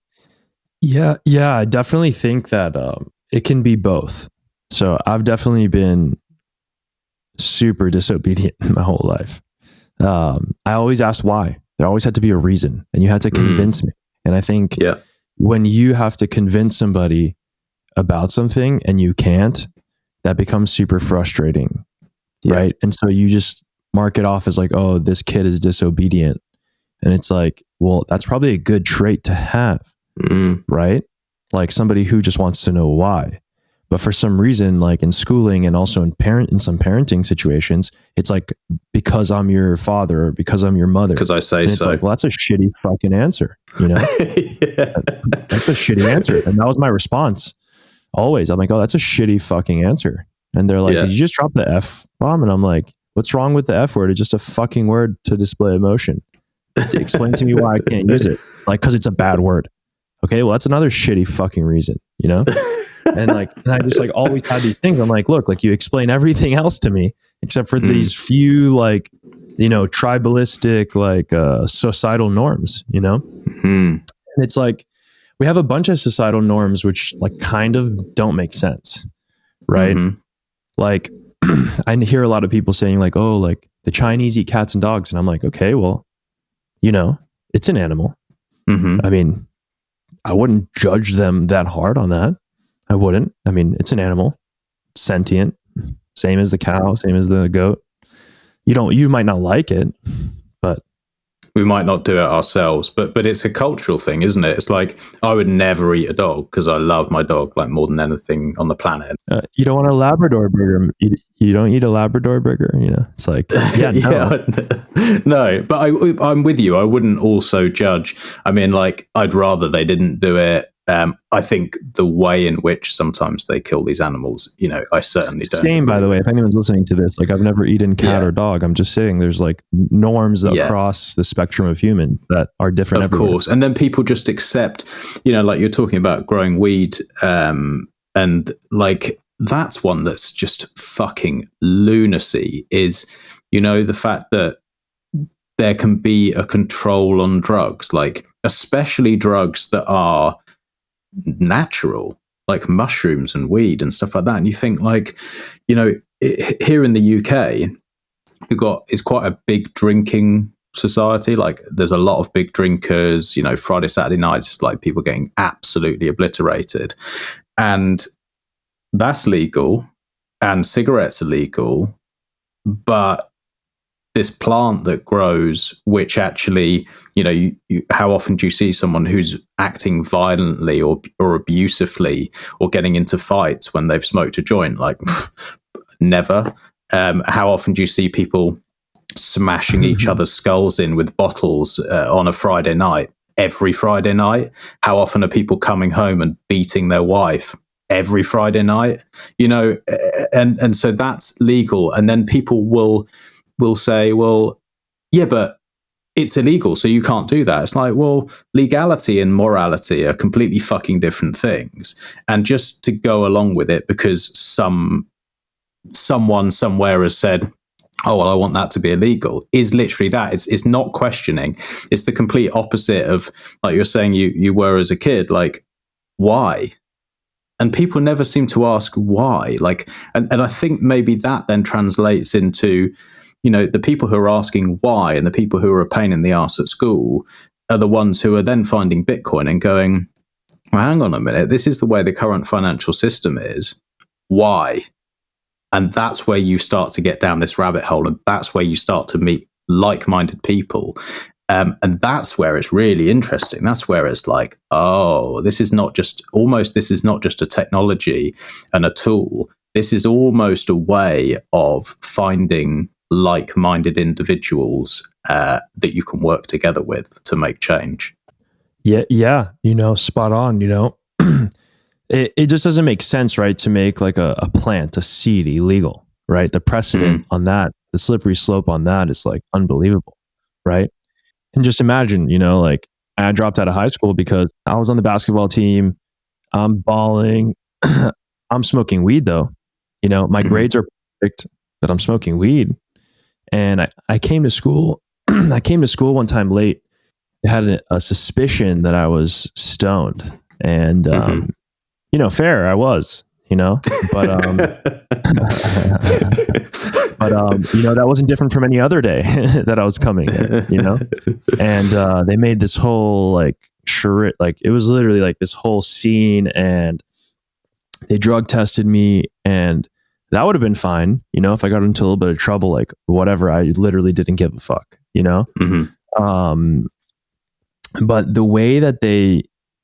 Yeah, I definitely think that it can be both. So I've definitely been super disobedient my whole life. I always asked why. There always had to be a reason, and you had to convince me. And I think when you have to convince somebody about something and you can't, that becomes super frustrating. Right. And so you just mark it off as like, oh, this kid is disobedient. And it's like, well, that's probably a good trait to have. Right. Like somebody who just wants to know why. But for some reason, like in schooling and also in some parenting situations, it's like, because I'm your father or because I'm your mother. Because I say and so. It's like, well, that's a shitty fucking answer. That's a shitty answer. And that was my response. Always. I'm like, oh, that's a shitty fucking answer. And they're like, did you just drop the F bomb? And I'm like, what's wrong with the F word? It's just a fucking word to display emotion. Explain to me why I can't use it. Like, because it's a bad word. Okay, well, that's another shitty fucking reason, And I just like always had these things. I'm like, look, like you explain everything else to me except for these few like, tribalistic, like societal norms, And it's like, we have a bunch of societal norms which like kind of don't make sense. Right. Like I hear a lot of people saying like, oh, like the Chinese eat cats and dogs. And I'm like, okay, well, it's an animal. I mean, I wouldn't judge them that hard on that. I wouldn't. I mean, it's an animal, sentient, same as the cow, same as the goat. You might not like it, but we might not do it ourselves, but it's a cultural thing, isn't it? It's like, I would never eat a dog because I love my dog like more than anything on the planet. You don't want a Labrador burger. You don't eat a Labrador burger. It's like, yeah, no. No, but I'm with you. I wouldn't also judge. I mean, like, I'd rather they didn't do it. I think the way in which sometimes they kill these animals, I certainly don't. Same, by the way, if anyone's listening to this, like I've never eaten cat or dog. I'm just saying there's like norms that cross the spectrum of humans that are different. Of course. And then people just accept, like you're talking about growing weed. And like, that's one that's just fucking lunacy is, the fact that there can be a control on drugs, like especially drugs that are natural, like mushrooms and weed and stuff like that. And you think like, here in the UK, it's quite a big drinking society. Like there's a lot of big drinkers, Friday, Saturday nights, it's like people getting absolutely obliterated. And that's legal and cigarettes are legal. But this plant that grows, which actually, how often do you see someone who's acting violently or abusively or getting into fights when they've smoked a joint? Like, never. How often do you see people smashing each other's skulls in with bottles on a Friday night? Every Friday night. How often are people coming home and beating their wife? Every Friday night. And so that's legal. And then people will say, well, yeah, but it's illegal, so you can't do that. It's like, well, legality and morality are completely fucking different things. And just to go along with it because someone somewhere has said, oh, well, I want that to be illegal, is literally that. It's not questioning. It's the complete opposite of, like you're saying you were as a kid, like, why? And people never seem to ask why. Like, and I think maybe that then translates into, the people who are asking why and the people who are a pain in the ass at school are the ones who are then finding Bitcoin and going, well, hang on a minute, this is the way the current financial system is. Why? And that's where you start to get down this rabbit hole. And that's where you start to meet like-minded people. And that's where it's really interesting. That's where it's like, oh, this is not just a technology and a tool. This is almost a way of finding like-minded individuals that you can work together with to make change. Yeah. Spot on, It just doesn't make sense, right? To make like a plant, a seed illegal, right? The precedent on that, the slippery slope on that is like unbelievable, right? And just imagine, like I dropped out of high school because I was on the basketball team. I'm balling. I'm smoking weed though. My grades are perfect, but I'm smoking weed. And I came to school. I came to school one time late. I had a suspicion that I was stoned, and fair, I was. But that wasn't different from any other day that I was coming in, and they made this whole like charade, like it was literally like this whole scene, and they drug tested me, and that would have been fine, if I got into a little bit of trouble, like whatever, I literally didn't give a fuck, but the way that they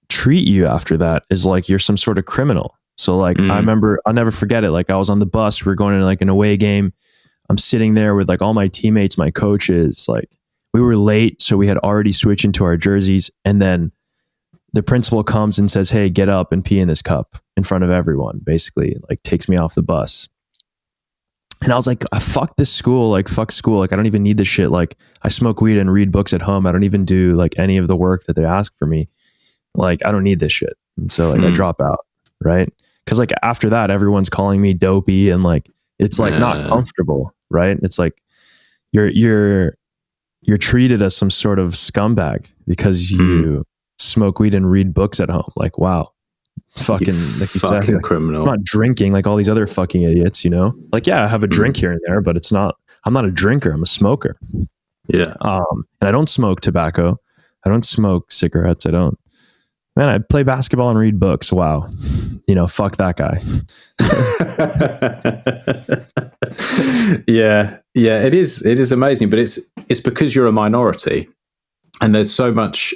treat you after that is like you're some sort of criminal. So like, I remember, I'll never forget it. Like I was on the bus, we were going to like an away game. I'm sitting there with like all my teammates, my coaches, like we were late. So we had already switched into our jerseys. And then the principal comes and says, hey, get up and pee in this cup in front of everyone, basically like takes me off the bus. And I was like, fuck this school. Like, fuck school. Like, I don't even need this shit. Like I smoke weed and read books at home. I don't even do like any of the work that they ask for me. Like, I don't need this shit. And so like I drop out. Right. Cause like after that, everyone's calling me dopey and like, it's like not comfortable, right? It's like you're treated as some sort of scumbag because you smoke weed and read books at home. Like, wow, fucking, like you said, like, criminal. I'm not drinking like all these other fucking idiots, you know? Like, yeah, I have a drink here and there, but I'm not a drinker. I'm a smoker. Yeah. And I don't smoke tobacco. I don't smoke cigarettes. Man, I play basketball and read books. Wow. You know, fuck that guy. Yeah. It is amazing, but it's because you're a minority, and there's so much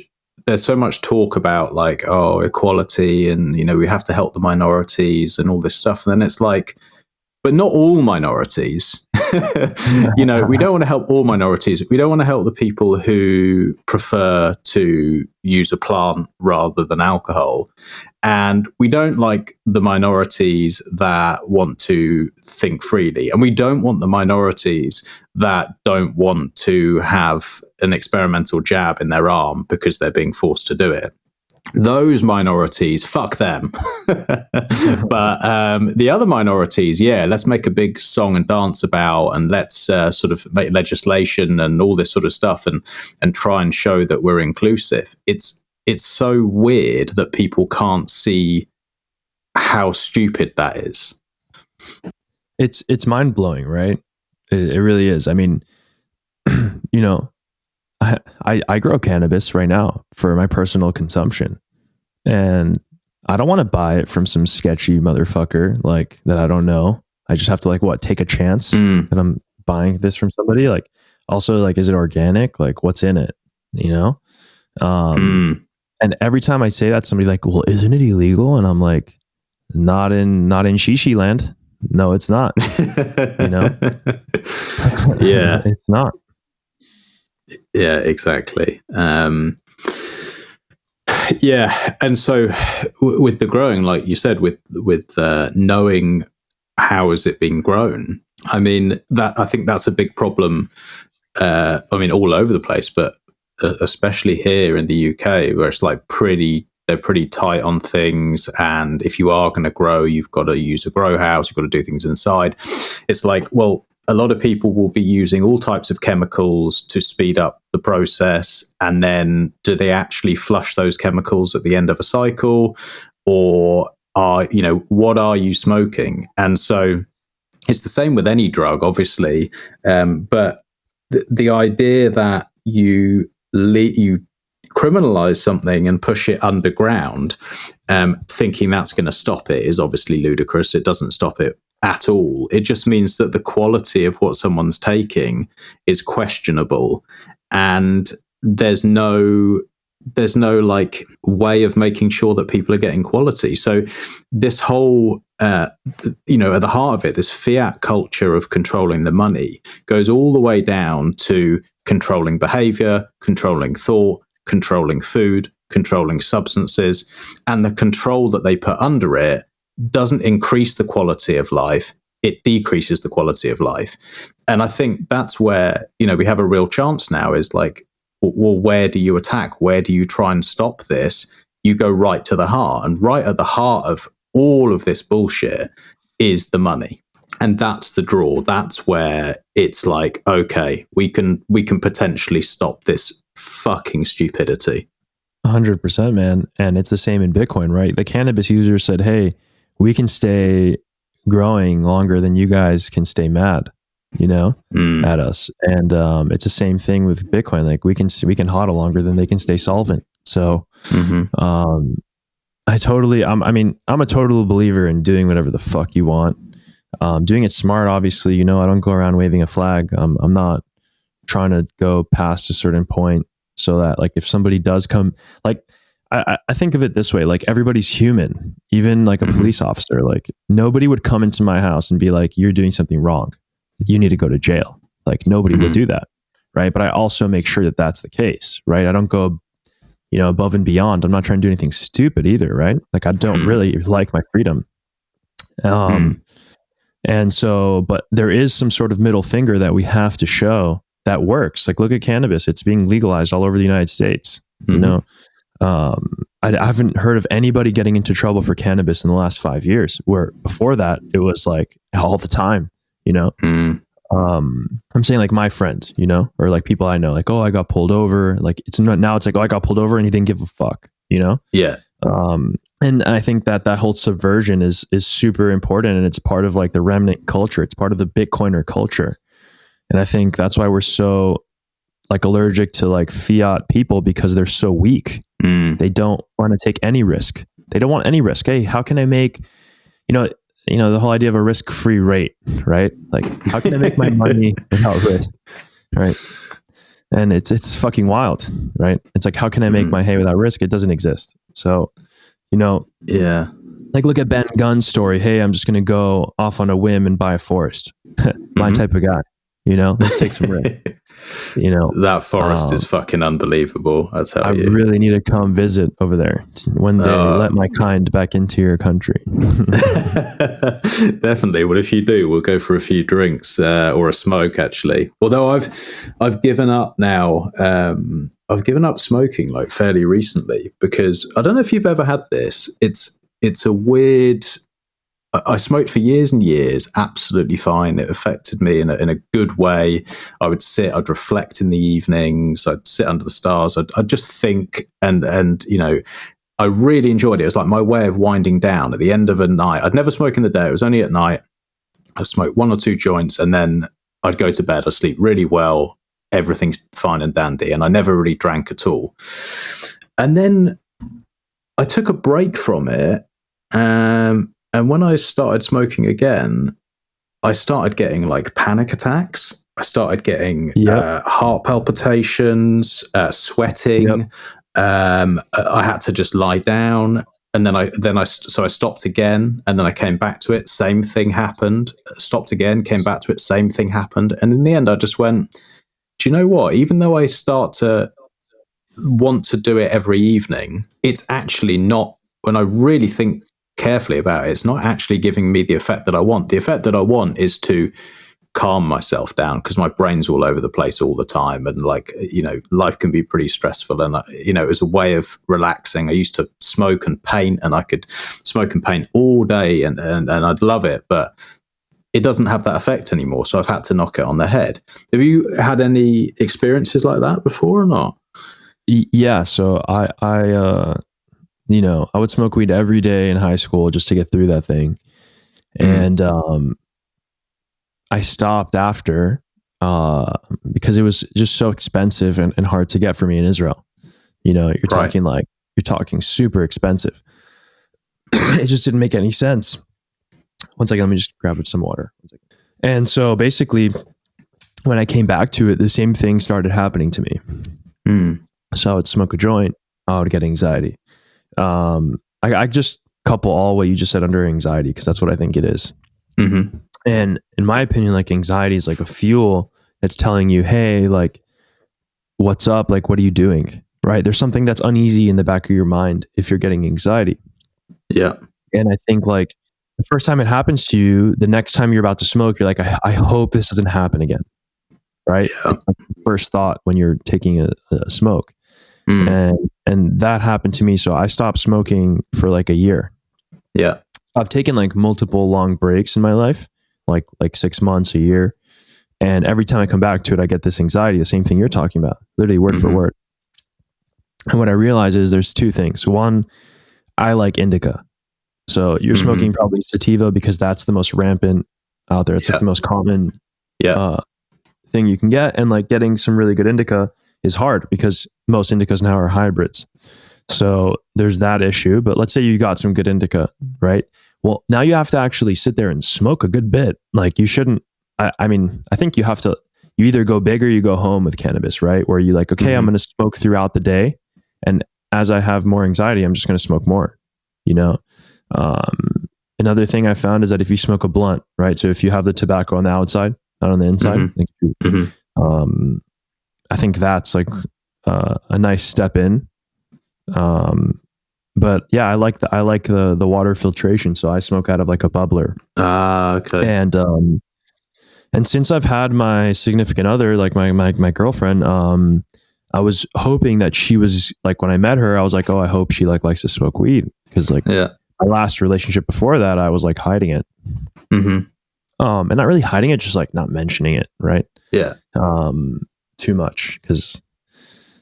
talk about like, oh, equality, and you know, we have to help the minorities and all this stuff. And then it's like, but not all minorities. You know, we don't want to help all minorities. We don't want to help the people who prefer to use a plant rather than alcohol. And we don't like the minorities that want to think freely. And we don't want the minorities that don't want to have an experimental jab in their arm because they're being forced to do it. Those minorities, fuck them. But the other minorities, yeah, let's make a big song and dance about, and let's sort of make legislation and all this sort of stuff, and try and show that we're inclusive. It's so weird that people can't see how stupid that is. It's mind blowing, right? It really is. I mean, you know, I grow cannabis right now for my personal consumption, and I don't want to buy it from some sketchy motherfucker like that I don't know. I just have to like take a chance that I'm buying this from somebody. Like, also, like, is it organic? Like, what's in it? You know? And every time I say that, somebody like, well, isn't it illegal? And I'm like, not in ShiShi land. No, it's not. You know? Yeah. It's not. Yeah, exactly. Yeah, and so with the growing, like you said, with knowing how is it being grown, I mean, I think that's a big problem. I mean, all over the place, but especially here in the UK, where it's like they're pretty tight on things. And if you are going to grow, you've got to use a grow house. You've got to do things inside. It's like, well, a lot of people will be using all types of chemicals to speed up the process. And then do they actually flush those chemicals at the end of a cycle? Or what are you smoking? And so it's the same with any drug, obviously. But the idea that you criminalize something and push it underground, thinking that's going to stop it, is obviously ludicrous. It doesn't stop it at all. It just means that the quality of what someone's taking is questionable, and there's no like way of making sure that people are getting quality. So this whole at the heart of it, this fiat culture of controlling the money goes all the way down to controlling behavior, controlling thought, controlling food, controlling substances, and the control that they put under it doesn't increase the quality of life, it decreases the quality of life. And I think that's where, we have a real chance now, is like, well, where do you attack? Where do you try and stop this? You go right to the heart, and right at the heart of all of this bullshit is the money. And that's the draw. That's where it's like, okay, we can potentially stop this fucking stupidity. 100%, man. And it's the same in Bitcoin, right? The cannabis users said, hey, we can stay growing longer than you guys can stay mad, at us. And it's the same thing with Bitcoin. Like we can hodl longer than they can stay solvent. So I'm a total believer in doing whatever the fuck you want. Doing it smart, obviously. I don't go around waving a flag. I'm not trying to go past a certain point so that, like, if somebody does come, like, I think of it this way, like, everybody's human, even like a police officer. Like, nobody would come into my house and be like, you're doing something wrong, you need to go to jail. Like, nobody would do that, right? But I also make sure that that's the case, right? I don't go, above and beyond. I'm not trying to do anything stupid either, right? Like, I don't really like my freedom. And so, but there is some sort of middle finger that we have to show that works. Like, look at cannabis. It's being legalized all over the United States, I haven't heard of anybody getting into trouble for cannabis in the last 5 years, where before that it was like all the time, you know. I'm saying like my friends, you know, or like people I know, like, oh, I got pulled over. Like it's not, now it's like, oh, I got pulled over and he didn't give a fuck, you know? Yeah. And I think that whole subversion is super important, and it's part of like the remnant culture. It's part of the Bitcoiner culture. And I think that's why we're so like allergic to like fiat people, because they're so weak. They don't want to take any risk. They don't want any risk. Hey, how can I make, you know, the whole idea of a risk-free rate, right? Like, how can I make my money without risk, right? And it's fucking wild, right? It's like, how can I make my hay without risk? It doesn't exist. So, you know, yeah, like look at Ben Gunn's story. Hey, I'm just going to go off on a whim and buy a forest. My type of guy, you know, let's take some risk. You know, that forest is fucking unbelievable. I tell you, I really need to come visit over there one day. Let my kind back into your country. Definitely. Well, if you do, we'll go for a few drinks or a smoke. Actually, although I've given up now. I've given up smoking like fairly recently, because I don't know if you've ever had this. It's a weird. I smoked for years and years, absolutely fine. It affected me in a good way. I'd reflect in the evenings. I'd sit under the stars. I'd just think, and you know, I really enjoyed it. It was like my way of winding down at the end of a night. I'd never smoke in the day. It was only at night. I'd smoke 1 or 2 joints, and then I'd go to bed. I'd sleep really well. Everything's fine and dandy. And I never really drank at all. And then I took a break from it. And when I started smoking again, I started getting like panic attacks. I started getting heart palpitations, sweating. I had to just lie down, and then I stopped again, and then I came back to it. Same thing happened. Stopped again, came back to it. Same thing happened, and in the end, I just went, do you know what? Even though I start to want to do it every evening, it's actually not. When I really think carefully about it, it's not actually giving me the effect that I want. The effect that I want is to calm myself down, because my brain's all over the place all the time, and like, you know, life can be pretty stressful, and you know, as a way of relaxing, I used to smoke and paint, and I could smoke and paint all day, and I'd love it, but it doesn't have that effect anymore, so I've had to knock it on the head. Have you had any experiences like that before or not? Yeah, so I you know, I would smoke weed every day in high school just to get through that thing. And I stopped after because it was just so expensive and hard to get for me in Israel. You know, you're talking super expensive. It just didn't make any sense. One second, let me just grab some water. And so basically, when I came back to it, the same thing started happening to me. So I would smoke a joint, I would get anxiety. I just couple all what you just said under anxiety, because that's what I think it is. And in my opinion, like, anxiety is like a fuel that's telling you, hey, like, what's up? Like, what are you doing? Right? There's something that's uneasy in the back of your mind if you're getting anxiety. Yeah. And I think like the first time it happens to you, the next time you're about to smoke, you're like, I hope this doesn't happen again. Right? Yeah. It's like the first thought when you're taking a smoke. And that happened to me. So I stopped smoking for like a year. Yeah. I've taken like multiple long breaks in my life, like 6 months, a year. And every time I come back to it, I get this anxiety, the same thing you're talking about, literally word for word. And what I realize is there's 2 things. One, I like indica. So you're smoking probably sativa, because that's the most rampant out there. It's like the most common thing you can get. And like getting some really good indica is hard, because most indicas now are hybrids. So there's that issue. But let's say you got some good indica, right? Well, now you have to actually sit there and smoke a good bit. Like, you shouldn't, I mean, I think you have to, you either go big or you go home with cannabis, right? Where you like, okay, I'm going to smoke throughout the day. And as I have more anxiety, I'm just going to smoke more, you know? Another thing I found is that if you smoke a blunt, right? So if you have the tobacco on the outside, not on the inside, I think that's like a nice step in. But yeah, I like the water filtration. So I smoke out of like a bubbler. Okay. And since I've had my significant other, like my girlfriend, I was hoping that she was like, when I met her, I was like, oh, I hope she like likes to smoke weed, because like my last relationship before that, I was like hiding it. Mm-hmm. And not really hiding it, just like not mentioning it, right? Yeah. Too much, because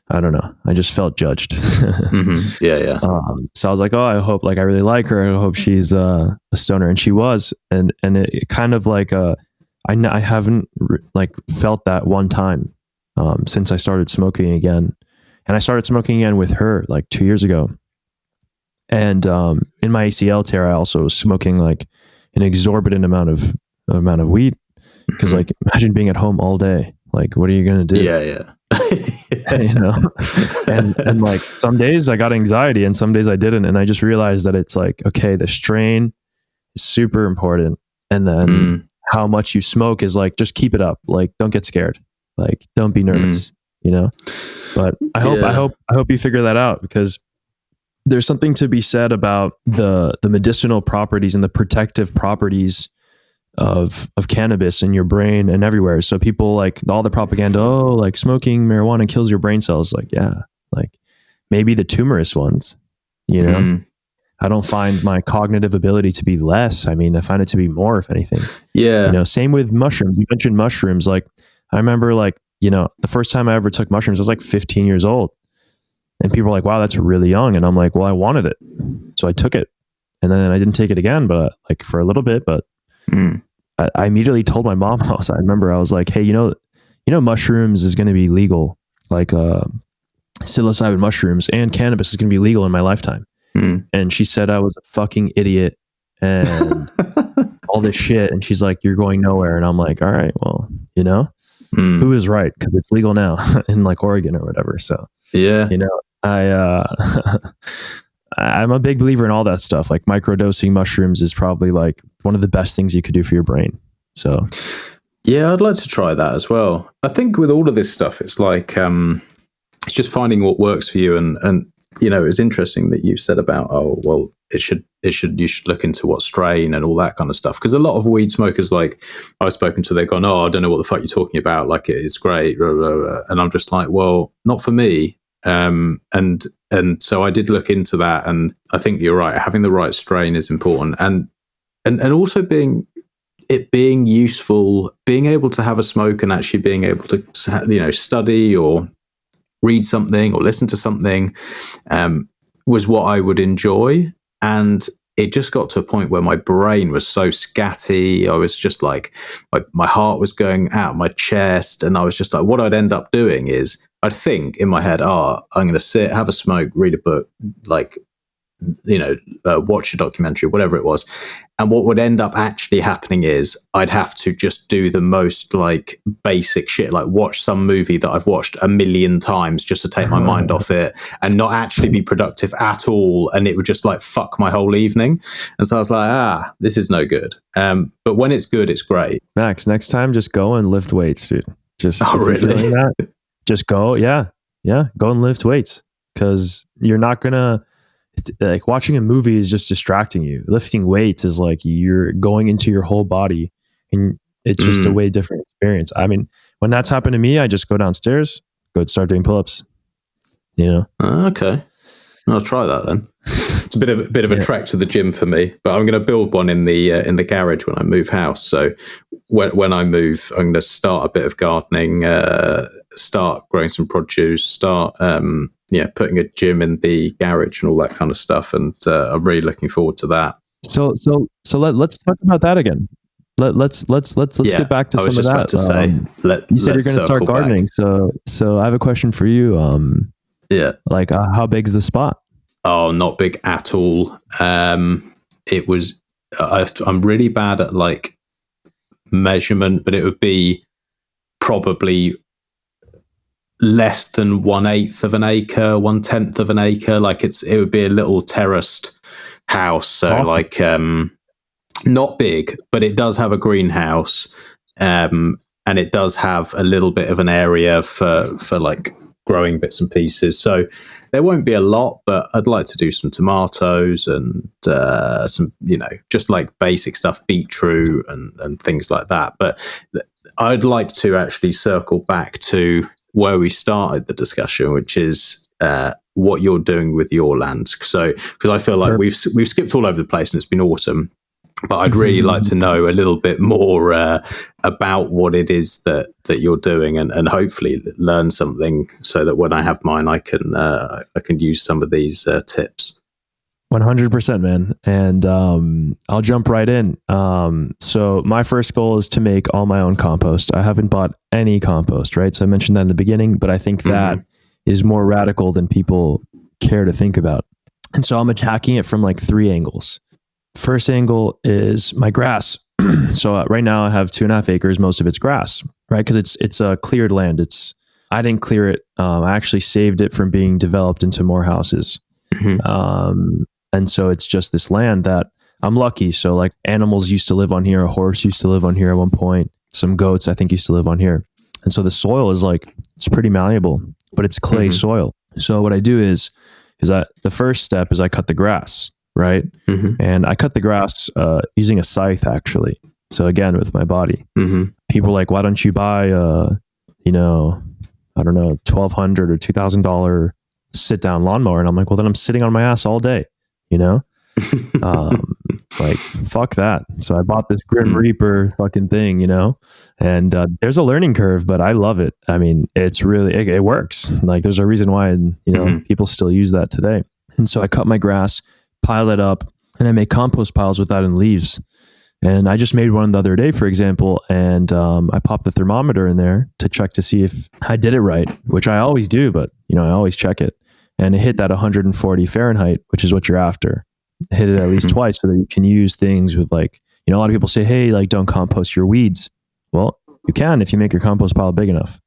I don't know, I just felt judged. Mm-hmm. Yeah. So I was like, oh, I hope, like, I really like her, I hope she's a stoner, and she was, and it kind of like I haven't like felt that one time since I started smoking again, and I started smoking again with her like 2 years ago. And in my ACL tear, I also was smoking like an exorbitant amount of weed, because like imagine being at home all day. Like, what are you gonna do? Yeah. You know, and like some days I got anxiety and some days I didn't, and I just realized that it's like, okay, the strain is super important, and then how much you smoke is like, just keep it up. Like, don't get scared. Like, don't be nervous. You know. But I hope you figure that out, because there's something to be said about the medicinal properties and the protective properties of cannabis in your brain and everywhere. So people, like, all the propaganda, oh, like smoking marijuana kills your brain cells. Like, yeah, like maybe the tumorous ones, you know. I don't find my cognitive ability to be less. I mean, I find it to be more, if anything. Yeah. You know, same with mushrooms. You mentioned mushrooms. Like, I remember, like, you know, the first time I ever took mushrooms, I was like 15 years old. And people were like, wow, that's really young. And I'm like, well, I wanted it. So I took it. And then I didn't take it again, but like for a little bit. But I immediately told my mom, I remember I was like, hey, you know, mushrooms is going to be legal. Like psilocybin mushrooms and cannabis is going to be legal in my lifetime. And she said I was a fucking idiot and all this shit. And she's like, you're going nowhere. And I'm like, all right, well, you know, who is right? Because it's legal now in like Oregon or whatever. So, yeah, you know, I'm a big believer in all that stuff. Like, microdosing mushrooms is probably like one of the best things you could do for your brain. So, yeah, I'd like to try that as well. I think with all of this stuff, it's like, it's just finding what works for you. And, you know, it's interesting that you said about, oh, well, you should look into what strain and all that kind of stuff. Because a lot of weed smokers, like I've spoken to, they've gone, oh, I don't know what the fuck you're talking about. Like, it's great. And I'm just like, well, not for me. And so I did look into that, and I think you're right. Having the right strain is important, and also being useful, being able to have a smoke and actually being able to, you know, study or read something or listen to something, was what I would enjoy. And it just got to a point where my brain was so scatty. I was just like, my heart was going out of my chest, and I was just like, what I'd end up doing is, I'd think in my head, I'm going to sit, have a smoke, read a book, like, you know, watch a documentary, whatever it was. And what would end up actually happening is I'd have to just do the most like basic shit, like watch some movie that I've watched a million times just to take my mind off it and not actually be productive at all. And it would just like fuck my whole evening. And so I was like, this is no good. But when it's good, it's great. Max, next time, just go and lift weights, dude. Just really? Just go. Yeah. Go and lift weights, because you're not going to, like, watching a movie is just distracting you. Lifting weights is like you're going into your whole body, and it's just a way different experience. I mean, when that's happened to me, I just go downstairs, go start doing pull-ups, you know? Okay. I'll try that then. It's a bit of a trek to the gym for me, but I'm going to build one in the garage when I move house. So when I move, I'm going to start a bit of gardening, start growing some produce, start putting a gym in the garage and all that kind of stuff. And I'm really looking forward to that. So let's talk about that again. Let's get back to some of that. About to say, you said you're going to start gardening. Back. So I have a question for you. Like, how big is the spot? Oh, not big at all. It was. I'm really bad at like measurement, but it would be probably less than 1/8 of an acre, 1/10 of an acre. Like it would be a little terraced house. So like, not big, but it does have a greenhouse, and it does have a little bit of an area for like growing bits and pieces. So there won't be a lot, but I'd like to do some tomatoes and some, you know, just like basic stuff, beetroot and things like that. But I'd like to actually circle back to where we started the discussion, which is what you're doing with your land. So, because I feel like we've skipped all over the place and it's been awesome, but I'd really like to know a little bit more about what it is that you're doing, and hopefully learn something so that when I have mine, I can use some of these tips. 100%, man. And I'll jump right in. So my first goal is to make all my own compost. I haven't bought any compost, right? So I mentioned that in the beginning, but I think that is more radical than people care to think about. And so I'm attacking it from like 3 angles. First angle is my grass. So right now I have 2.5 acres. Most of it's grass, right? Because it's a cleared land. I didn't clear it. I actually saved it from being developed into more houses. And so it's just this land that I'm lucky. So like animals used to live on here. A horse used to live on here at one point. Some goats, I think, used to live on here. And so the soil is like, it's pretty malleable, but it's clay soil. So what I do is that the first step is I cut the grass, right? And I cut the grass using a scythe, actually. So again, with my body. People are like, why don't you buy I don't know, $1,200 or $2,000 sit down lawnmower? And I'm like, well, then I'm sitting on my ass all day, like fuck that. So I bought this Grim Reaper fucking thing, and there's a learning curve, but I love it. I mean, it's really, it works. Like there's a reason why, people still use that today. And so I cut my grass, pile it up, and I make compost piles with that and leaves. And I just made one the other day, for example, and I popped the thermometer in there to check to see if I did it right, which I always do, but I always check it. And it hit that 140 Fahrenheit, which is what you're after. Hit it at least twice so that you can use things with like, a lot of people say, hey, like don't compost your weeds. Well, you can if you make your compost pile big enough,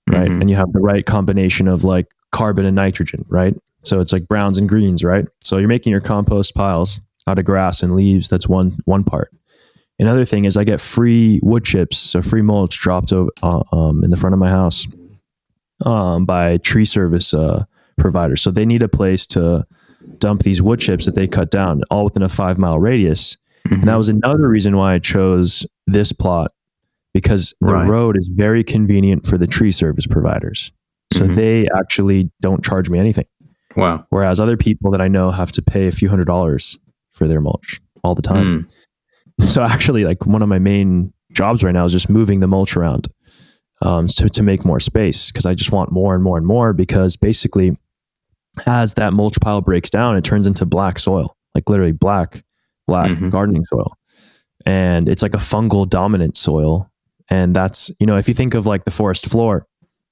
right? And you have the right combination of like carbon and nitrogen, right? So it's like browns and greens, right? So you're making your compost piles out of grass and leaves. That's one part. Another thing is I get free wood chips, so free mulch dropped in the front of my house by tree service providers. So they need a place to dump these wood chips that they cut down, all within a 5-mile radius. And that was another reason why I chose this plot, because the road is very convenient for the tree service providers. So they actually don't charge me anything. Wow. Whereas other people that I know have to pay a few $100s for their mulch all the time. So actually, like one of my main jobs right now is just moving the mulch around to make more space, because I just want more and more and more, because basically as that mulch pile breaks down, it turns into black soil, like literally black gardening soil. And it's like a fungal dominant soil. And that's, if you think of like the forest floor,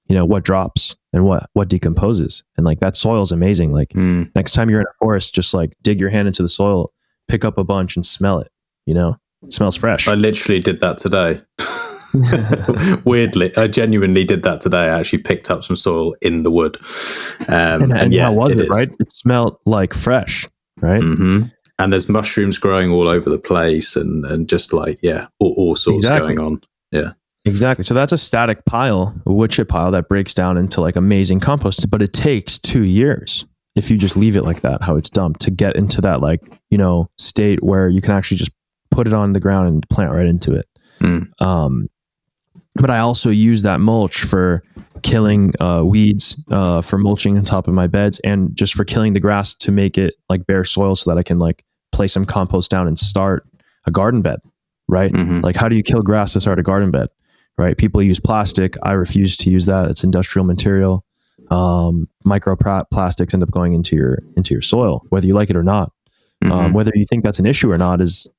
what drops and what decomposes. And like that soil is amazing. Like next time you're in a forest, just like dig your hand into the soil, pick up a bunch and smell it. It smells fresh. I literally did that today. Weirdly, I genuinely did that today. I actually picked up some soil in the wood. And yeah, how was it, right? It smelled like fresh, right? And there's mushrooms growing all over the place and just like, all sorts going on. Yeah. Exactly. So that's a static pile, a wood chip pile that breaks down into like amazing compost, but it takes 2 years if you just leave it like that, how it's dumped, to get into that like, state where you can actually just put it on the ground and plant right into it. But I also use that mulch for killing weeds, for mulching on top of my beds, and just for killing the grass to make it like bare soil so that I can like place some compost down and start a garden bed, right? Like how do you kill grass to start a garden bed, right? People use plastic. I refuse to use that. It's industrial material. Microplastics end up going into your soil, whether you like it or not. Whether you think that's an issue or not is,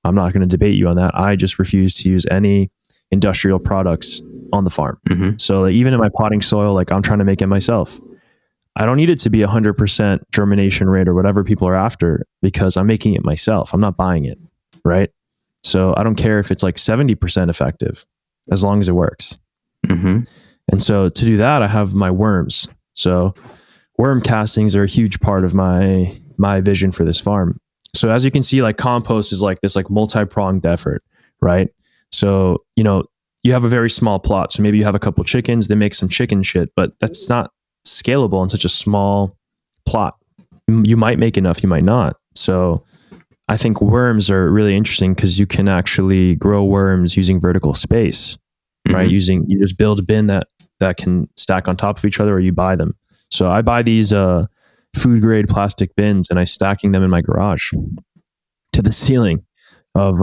I'm not going to debate you on that. I just refuse to use any industrial products on the farm. So like, even in my potting soil, like I'm trying to make it myself. I don't need it to be 100% germination rate or whatever people are after, because I'm making it myself. I'm not buying it, right? So I don't care if it's like 70% effective, as long as it works. And so to do that, I have my worms. So worm castings are a huge part of my vision for this farm. So as you can see, like compost is like this like multi-pronged effort, right? So, you have a very small plot. So maybe you have a couple chickens, they make some chicken shit, but that's not scalable in such a small plot. You might make enough, you might not. So I think worms are really interesting because you can actually grow worms using vertical space, right? You just build a bin that that can stack on top of each other, or you buy them. So I buy these food grade plastic bins, and I stacking them in my garage to the ceiling of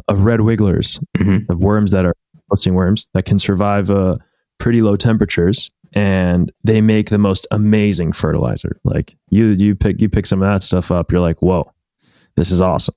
red wigglers, of worms that are posting worms that can survive pretty low temperatures, and they make the most amazing fertilizer. Like you pick some of that stuff up, you're like, whoa, this is awesome.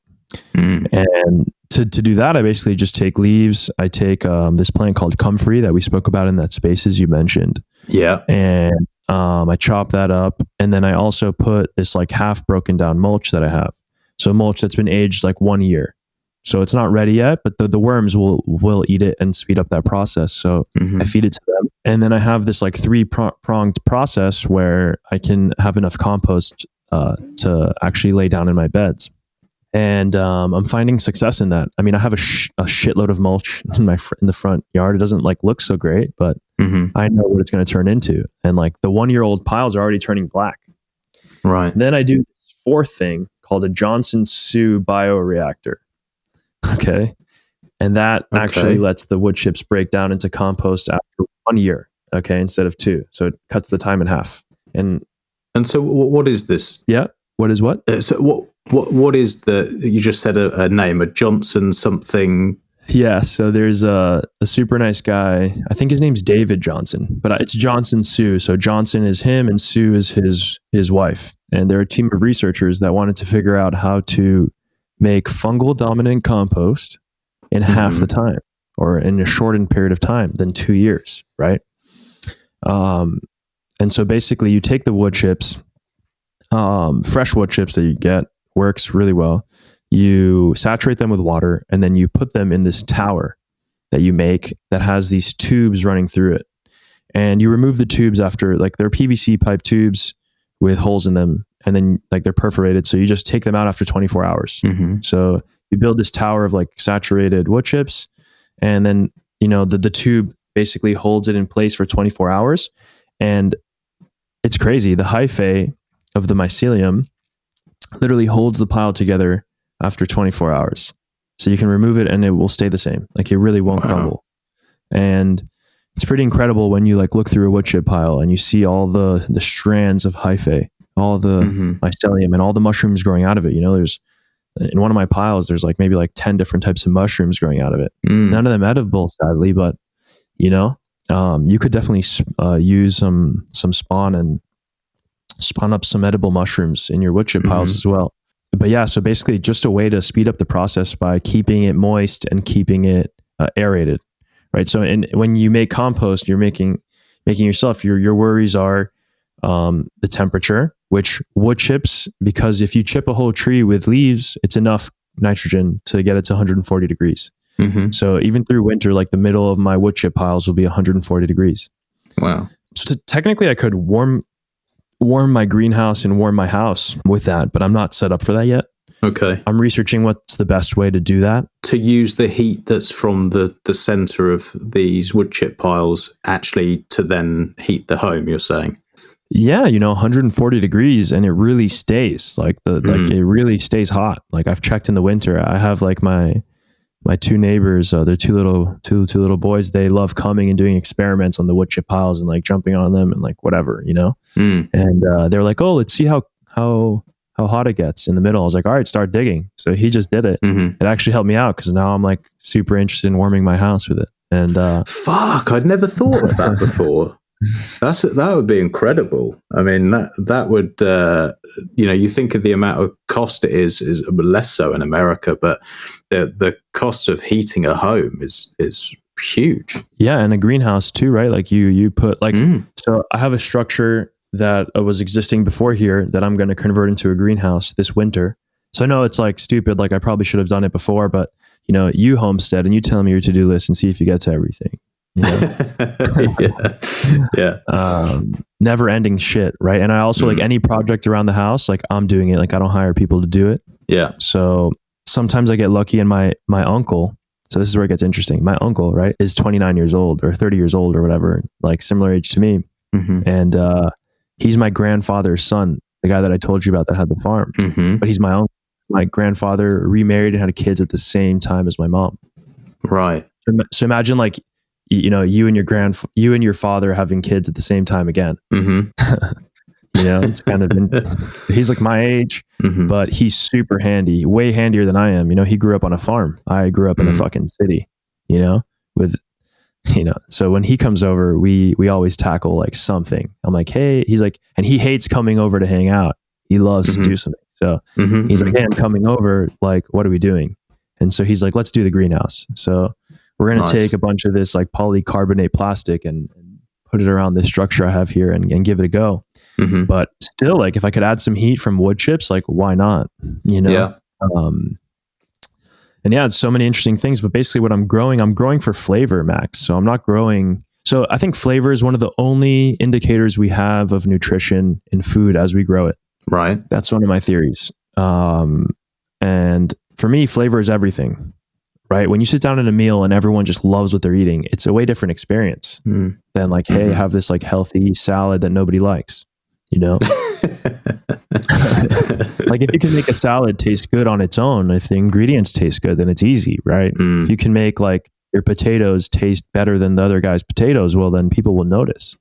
And to do that, I basically just take leaves. I take this plant called comfrey that we spoke about in that Spaces you mentioned. Yeah. And I chop that up, and then I also put this like half broken down mulch that I have. So mulch that's been aged like 1 year. So it's not ready yet, but the worms will eat it and speed up that process. So I feed it to them. And then I have this like three-pronged process where I can have enough compost to actually lay down in my beds. And I'm finding success in that. I mean, I have a shitload of mulch in the front yard. It doesn't like look so great, but I know what it's going to turn into. And like the 1 year old piles are already turning black. Right. Then I do this fourth thing called a Johnson-Su bioreactor. Okay. And that actually lets the wood chips break down into compost after 1 year. Okay. Instead of 2. So it cuts the time in half. And so what is this? Yeah. What is what? So what is you just said a name, a Johnson something. Yeah. So there's a super nice guy. I think his name's David Johnson, but it's Johnson-Su. So Johnson is him and Sue is his wife. And they're a team of researchers that wanted to figure out how to make fungal dominant compost in half the time, or in a shortened period of time than 2 years. Right. And so basically you take the wood chips, fresh wood chips that you get, works really well. You saturate them with water, and then you put them in this tower that you make that has these tubes running through it. And you remove the tubes after, like, they're PVC pipe tubes with holes in them, and then like they're perforated. So you just take them out after 24 hours. So you build this tower of like saturated wood chips, and then, you know, the tube basically holds it in place for 24 hours. And it's crazy. The hyphae of the mycelium literally holds the pile together after 24 hours. So you can remove it and it will stay the same. Like, it really won't crumble. And it's pretty incredible when you like look through a wood chip pile and you see all the strands of hyphae, all the mycelium and all the mushrooms growing out of it. You know, there's in one of my piles, there's like maybe like 10 different types of mushrooms growing out of it. None of them edible, sadly, but you know, you could definitely use some spawn and spawn up some edible mushrooms in your wood chip piles as well. But yeah, so basically just a way to speed up the process by keeping it moist and keeping it aerated, right? So when you make compost, you're making yourself, your worries are the temperature, which wood chips, because if you chip a whole tree with leaves, it's enough nitrogen to get it to 140 degrees. So even through winter, like the middle of my wood chip piles will be 140 degrees. Wow. So technically I could warm my greenhouse and warm my house with that, but I'm not set up for that yet. Okay. I'm researching what's the best way to do that. To use the heat that's from the center of these wood chip piles actually to then heat the home, you're saying? Yeah, 140 degrees, and it really stays like like it really stays hot. Like, I've checked in the winter. I have like my two neighbors, they're two little boys. They love coming and doing experiments on the wood chip piles and like jumping on them and like whatever, And they're like, oh, let's see how hot it gets in the middle. I was like, all right, start digging. So he just did it. It actually helped me out because now I'm like super interested in warming my house with it. And fuck, I'd never thought of that before. That would be incredible. I mean, that would you think of the amount of cost it is less so in America, but the cost of heating a home is huge. Yeah, and a greenhouse too, right? Like you put like so I have a structure that was existing before here that I'm going to convert into a greenhouse this winter. So I know it's like stupid, like I probably should have done it before, but you homestead and you tell me your to-do list and see if you get to everything. Never ending shit, right? And I also like any project around the house, like I'm doing it. Like I don't hire people to do it. Yeah. So sometimes I get lucky, and my uncle. So this is where it gets interesting. My uncle, right, is 29 years old or 30 years old or whatever, like similar age to me, and he's my grandfather's son, the guy that I told you about that had the farm. But he's my uncle. My grandfather remarried and had kids at the same time as my mom. Right. So imagine like you and your father having kids at the same time again. It's kind of he's like my age, but he's super handy, way handier than I am. He grew up on a farm. I grew up in a fucking city, so when he comes over, we always tackle like something. I'm like, hey, he's like, and he hates coming over to hang out. He loves to do something. So he's like, hey, I'm coming over. Like, what are we doing? And so he's like, let's do the greenhouse. So we're going to take a bunch of this like polycarbonate plastic and put it around this structure I have here and give it a go. But still, like, if I could add some heat from wood chips, like, why not? Yeah. And yeah, it's so many interesting things. But basically what I'm growing for flavor, Max. So I'm not growing. So I think flavor is one of the only indicators we have of nutrition in food as we grow it. Right. That's one of my theories. And for me, flavor is everything, right? When you sit down at a meal and everyone just loves what they're eating, it's a way different experience than like, hey, have this like healthy salad that nobody likes, Like if you can make a salad taste good on its own, if the ingredients taste good, then it's easy, right? If you can make like your potatoes taste better than the other guy's potatoes, well, then people will notice,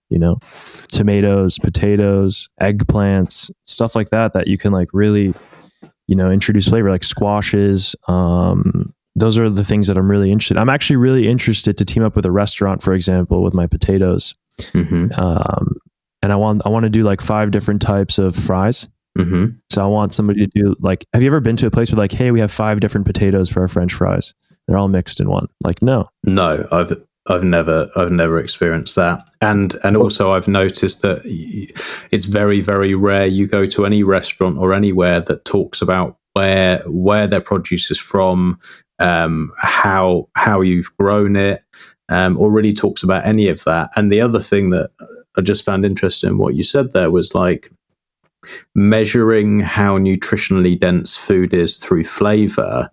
tomatoes, potatoes, eggplants, stuff like that you can like really, introduce flavor, like squashes. Those are the things that I'm really interested in. I'm actually really interested to team up with a restaurant, for example, with my potatoes. And I want to do like 5 different types of fries. So I want somebody to do like, have you ever been to a place where like, hey, we have 5 different potatoes for our French fries? They're all mixed in one. Like, no, I've never experienced that. And also I've noticed that it's very, very rare you go to any restaurant or anywhere that talks about where their produce is from, how you've grown it, or really talks about any of that. And the other thing that I just found interesting in what you said there was like measuring how nutritionally dense food is through flavor.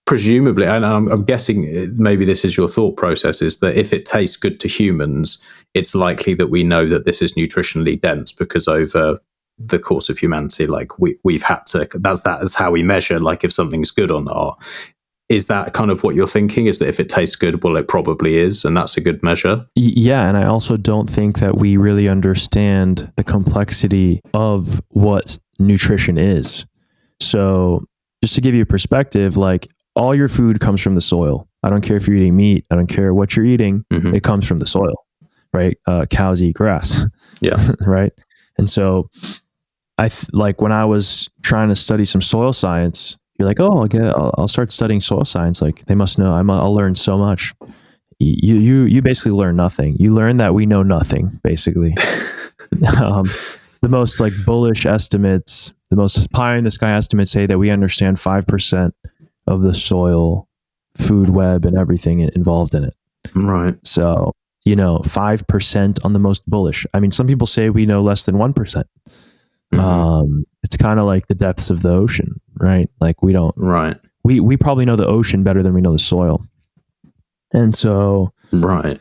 Presumably, and I'm guessing maybe this is your thought process, is that if it tastes good to humans, it's likely that we know that this is nutritionally dense because over the course of humanity, like we've had to, that's how we measure, like if something's good or not. Is that kind of what you're thinking? Is that if it tastes good, well, it probably is, and that's a good measure? Yeah, and I also don't think that we really understand the complexity of what nutrition is. So just to give you a perspective, like all your food comes from the soil. I don't care if you're eating meat. I don't care what you're eating. It comes from the soil, right? Cows eat grass. Yeah. Right. And so like when I was trying to study some soil science, you're like, oh, I'll start studying soil science. Like they must know. I'll learn so much. You basically learn nothing. You learn that we know nothing, basically. The most like bullish estimates, the most pie in the sky estimates say that we understand 5% of the soil, food web, and everything involved in it. Right. So, 5% on the most bullish. I mean, some people say we know less than 1%. It's kind of like the depths of the ocean, right? Like we don't, right. We probably know the ocean better than we know the soil. And so, right.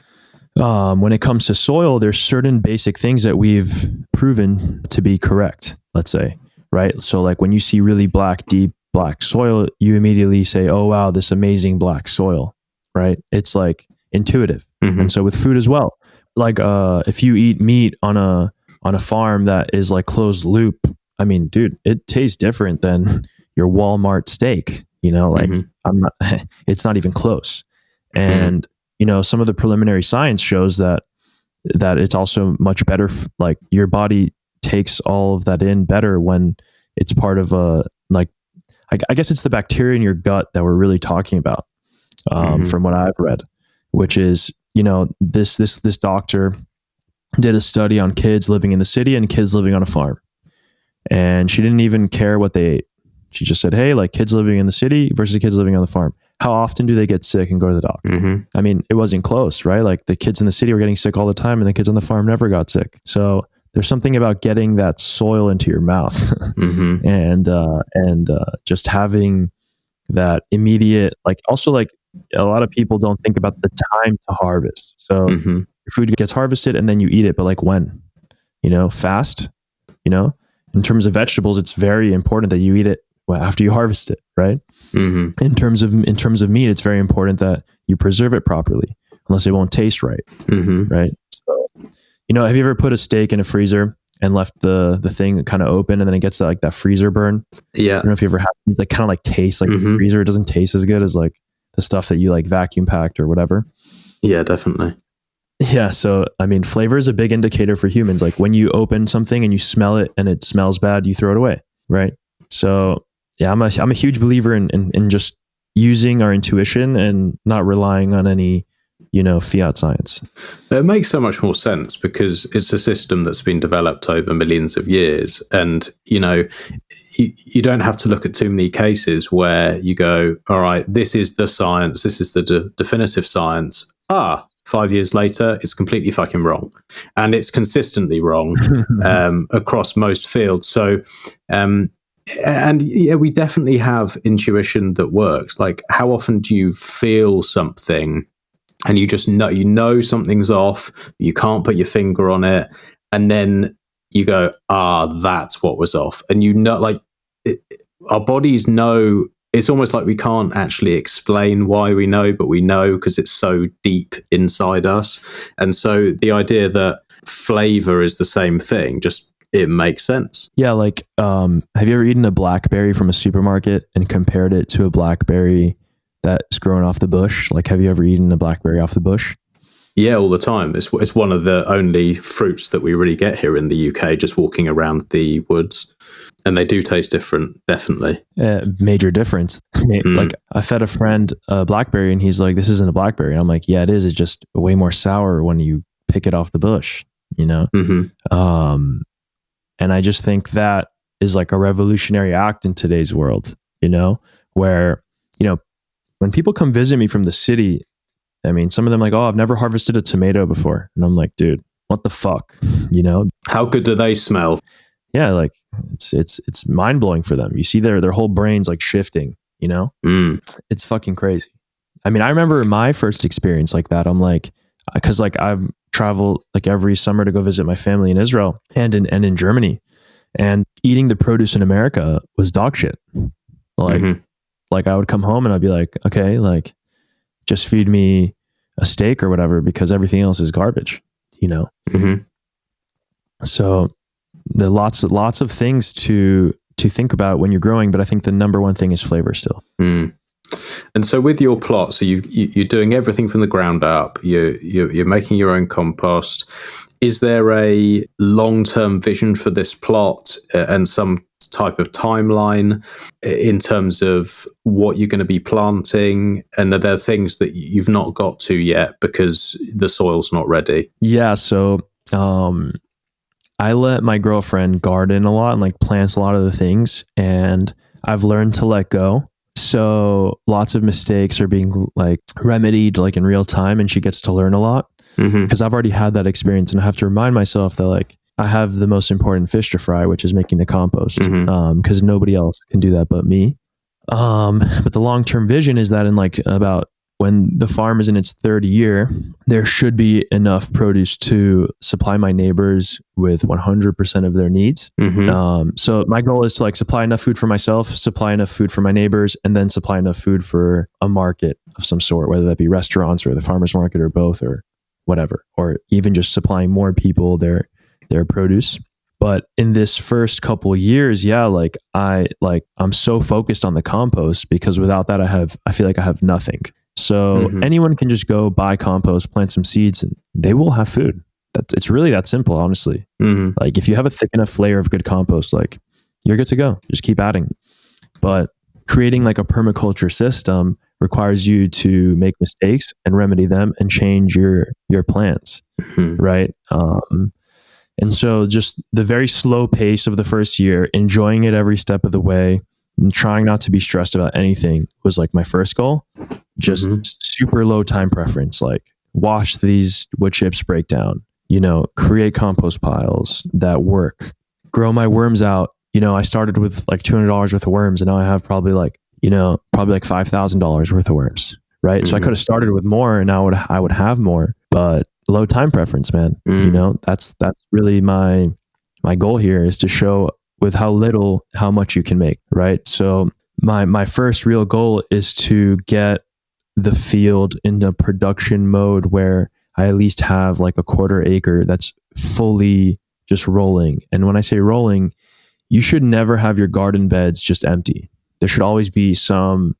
When it comes to soil, there's certain basic things that we've proven to be correct, let's say, right? So like when you see really deep black soil, you immediately say, oh, wow, this amazing black soil, right? It's like intuitive. And so with food as well, like if you eat meat on a farm that is like closed loop, I mean, dude, it tastes different than your Walmart steak, like it's not even close. And, some of the preliminary science shows that it's also much better. Like your body takes all of that in better when it's part of I guess it's the bacteria in your gut that we're really talking about, from what I've read, which is, this doctor did a study on kids living in the city and kids living on a farm. And she didn't even care what they ate. She just said, hey, like kids living in the city versus kids living on the farm. How often do they get sick and go to the doctor? I mean, it wasn't close, right? Like the kids in the city were getting sick all the time and the kids on the farm never got sick. So there's something about getting that soil into your mouth and just having that immediate, like also like a lot of people don't think about the time to harvest. So your food gets harvested and then you eat it, but like when, fast, in terms of vegetables, it's very important that you eat it after you harvest it, right? Mm-hmm. In terms of meat, it's very important that you preserve it properly, unless it won't taste right, right? So, have you ever put a steak in a freezer and left the thing kind of open, and then it gets like that freezer burn? Yeah. I don't know if you ever had like kind of like taste like the freezer. It doesn't taste as good as like the stuff that you like vacuum packed or whatever. Yeah, definitely. Yeah. So, I mean, flavor is a big indicator for humans. Like when you open something and you smell it and it smells bad, you throw it away. Right. So yeah, I'm a huge believer in just using our intuition and not relying on any, fiat science. It makes so much more sense because it's a system that's been developed over millions of years. And, you don't have to look at too many cases where you go, all right, this is the science. This is the definitive science. 5 years later, it's completely fucking wrong. And it's consistently wrong across most fields. So, we definitely have intuition that works. Like, how often do you feel something and you just know something's off, you can't put your finger on it, and then you go, that's what was off. And our bodies know. It's almost like we can't actually explain why we know, but we know because it's so deep inside us. And so the idea that flavor is the same thing, it makes sense. Yeah. Like, have you ever eaten a blackberry from a supermarket and compared it to a blackberry that's grown off the bush? Like, have you ever eaten a blackberry off the bush? Yeah, all the time. It's one of the only fruits that we really get here in the UK, just walking around the woods. And they do taste different, definitely. Major difference. Like, I fed a friend a blackberry and he's like, this isn't a blackberry. And I'm like, yeah, it is. It's just way more sour when you pick it off the bush, And I just think that is like a revolutionary act in today's world, where, when people come visit me from the city, I mean, some of them like, I've never harvested a tomato before. And I'm like, dude, what the fuck? How good do they smell? Yeah, like it's mind blowing for them. You see their whole brains like shifting, It's fucking crazy. I mean, I remember my first experience like that. I'm like, because like I've traveled like every summer to go visit my family in Israel and in Germany, and eating the produce in America was dog shit. Like I would come home and I'd be like, okay, like just feed me a steak or whatever because everything else is garbage, So there are lots of things to think about when you're growing, but I think the number one thing is flavor still. And so with your plot, so you're doing everything from the ground up. You're making your own compost. Is there a long-term vision for this plot and some type of timeline in terms of what you're going to be planting? And are there things that you've not got to yet because the soil's not ready? Yeah. So I let my girlfriend garden a lot and like plants a lot of the things, and I've learned to let go. So lots of mistakes are being like remedied like in real time, and she gets to learn a lot because I've already had that experience, and I have to remind myself that like I have the most important fish to fry, which is making the compost, because nobody else can do that but me. But the long-term vision is that in like about when the farm is in its third year, there should be enough produce to supply my neighbors with 100% of their needs. So my goal is to like supply enough food for myself, supply enough food for my neighbors, and then supply enough food for a market of some sort, whether that be restaurants or the farmer's market or both or whatever, or even just supplying more people their produce. But in this first couple of years, I'm so focused on the compost because without that, I feel like I have nothing. So anyone can just go buy compost, plant some seeds, and they will have food. It's really that simple, honestly. Like if you have a thick enough layer of good compost, like you're good to go. Just keep adding. But creating like a permaculture system requires you to make mistakes and remedy them and change your plans, right? And so just the very slow pace of the first year, enjoying it every step of the way, and trying not to be stressed about anything was like my first goal. Just super low time preference, like watch these wood chips break down, create compost piles that work, grow my worms out. I started with like $200 worth of worms, and now I have probably like $5,000 worth of worms, right? So I could have started with more, and I would have more, but low time preference, man. That's really my goal here, is to show with how little, how much you can make, right? So my first real goal is to get the field into production mode where I at least have like a 1/4 acre that's fully just rolling. And when I say rolling, you should never have your garden beds just empty. There should always be some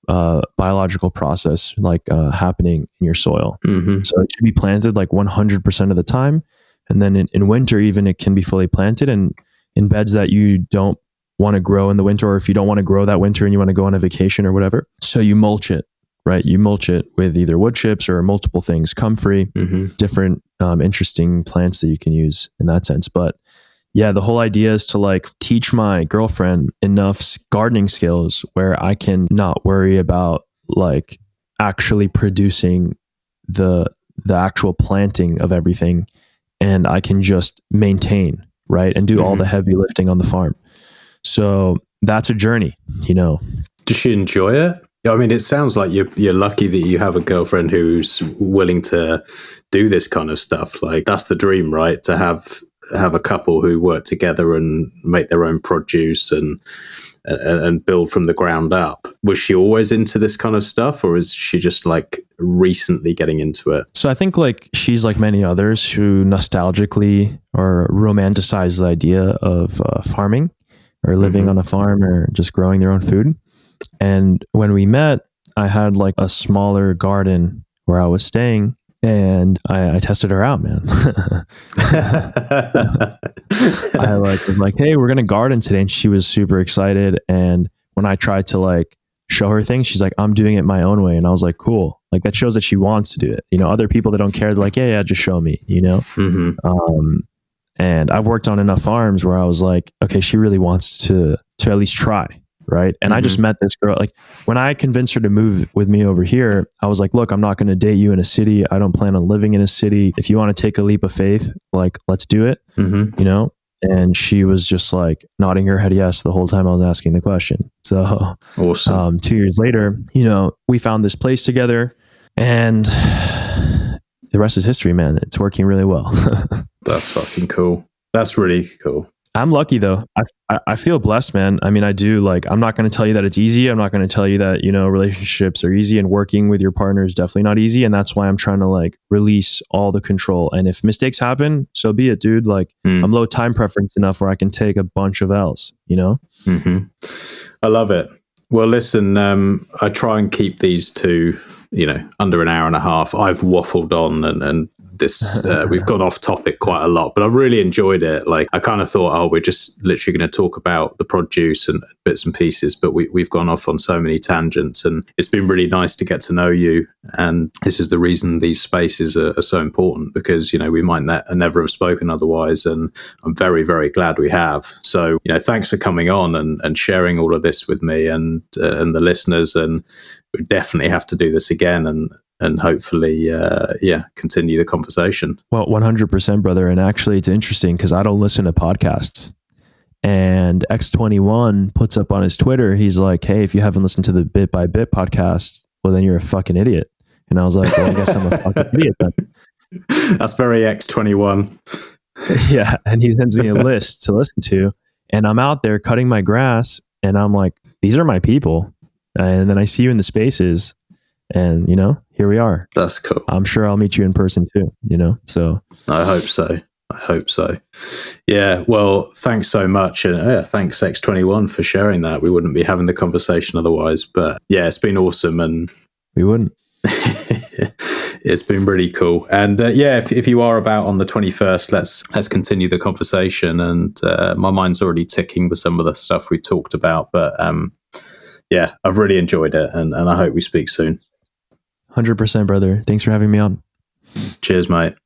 biological process like happening in your soil. Mm-hmm. So it should be planted like 100% of the time. And then in winter, even it can be fully planted, and in beds that you don't want to grow in the winter, or if you don't want to grow that winter and you want to go on a vacation or whatever. So you mulch it, right? You mulch it with either wood chips or multiple things, comfrey, different interesting plants that you can use in that sense. But yeah, the whole idea is to like teach my girlfriend enough gardening skills where I can not worry about like actually producing the actual planting of everything, and I can just maintain, right? And do all the heavy lifting on the farm. So that's a journey, you know. Does she enjoy it? I mean, it sounds like you're lucky that you have a girlfriend who's willing to do this kind of stuff. Like, that's the dream, right? To have a couple who work together and make their own produce and build from the ground up. Was she always into this kind of stuff, or is she just like recently getting into it? So I think like she's like many others who nostalgically or romanticize the idea of farming or living on a farm or just growing their own food. And when we met, I had like a smaller garden where I was staying, and I tested her out, man. I was like, hey, we're going to garden today. And she was super excited. And when I tried to like show her things, she's like, I'm doing it my own way. And I was like, cool. Like that shows that she wants to do it. You know, other people that don't care, they're like, yeah, just show me, you know? And I've worked on enough farms where I was like, okay, she really wants to at least try. Right. And I just met this girl. Like when I convinced her to move with me over here, I was like, look, I'm not going to date you in a city. I don't plan on living in a city. If you want to take a leap of faith, like, let's do it, you know? And she was just like nodding her head yes the whole time I was asking the question. So awesome. 2 years later, you know, we found this place together, and the rest is history, man. It's working really well. That's fucking cool. That's really cool. I'm lucky though. I feel blessed, man. I mean, I do. Like, I'm not going to tell you that it's easy. I'm not going to tell you that, you know, relationships are easy, and working with your partner is definitely not easy. And that's why I'm trying to like release all the control. And if mistakes happen, so be it, dude. Like I'm low time preference enough where I can take a bunch of L's, you know? I love it. Well, listen, I try and keep these to, you know, under an hour and a half. I've waffled on and this we've gone off topic quite a lot, but I've really enjoyed it. Like, I kind of thought, oh, we're just literally going to talk about the produce and bits and pieces, but we've gone off on so many tangents, and it's been really nice to get to know you. And this is the reason these spaces are so important, because, you know, we might never have spoken otherwise, and I'm very, very glad we have. So, you know, thanks for coming on and sharing all of this with me and the listeners, and we definitely have to do this again and hopefully, continue the conversation. Well, 100%, brother. And actually, it's interesting because I don't listen to podcasts. And X21 puts up on his Twitter, he's like, hey, if you haven't listened to the Bit by Bit podcast, well, then you're a fucking idiot. And I was like, well, I guess I'm a fucking idiot then. That's very X21. Yeah. And he sends me a list to listen to. And I'm out there cutting my grass, and I'm like, these are my people. And then I see you in the spaces, and, you know, here we are. That's cool. I'm sure I'll meet you in person too, you know? So I hope so. Yeah. Well, thanks so much. And thanks X21 for sharing that. We wouldn't be having the conversation otherwise, but yeah, it's been awesome. And we wouldn't. It's been really cool. And if you are about on the 21st, let's continue the conversation. And my mind's already ticking with some of the stuff we talked about, but yeah, I've really enjoyed it, and I hope we speak soon. 100%, brother. Thanks for having me on. Cheers, mate.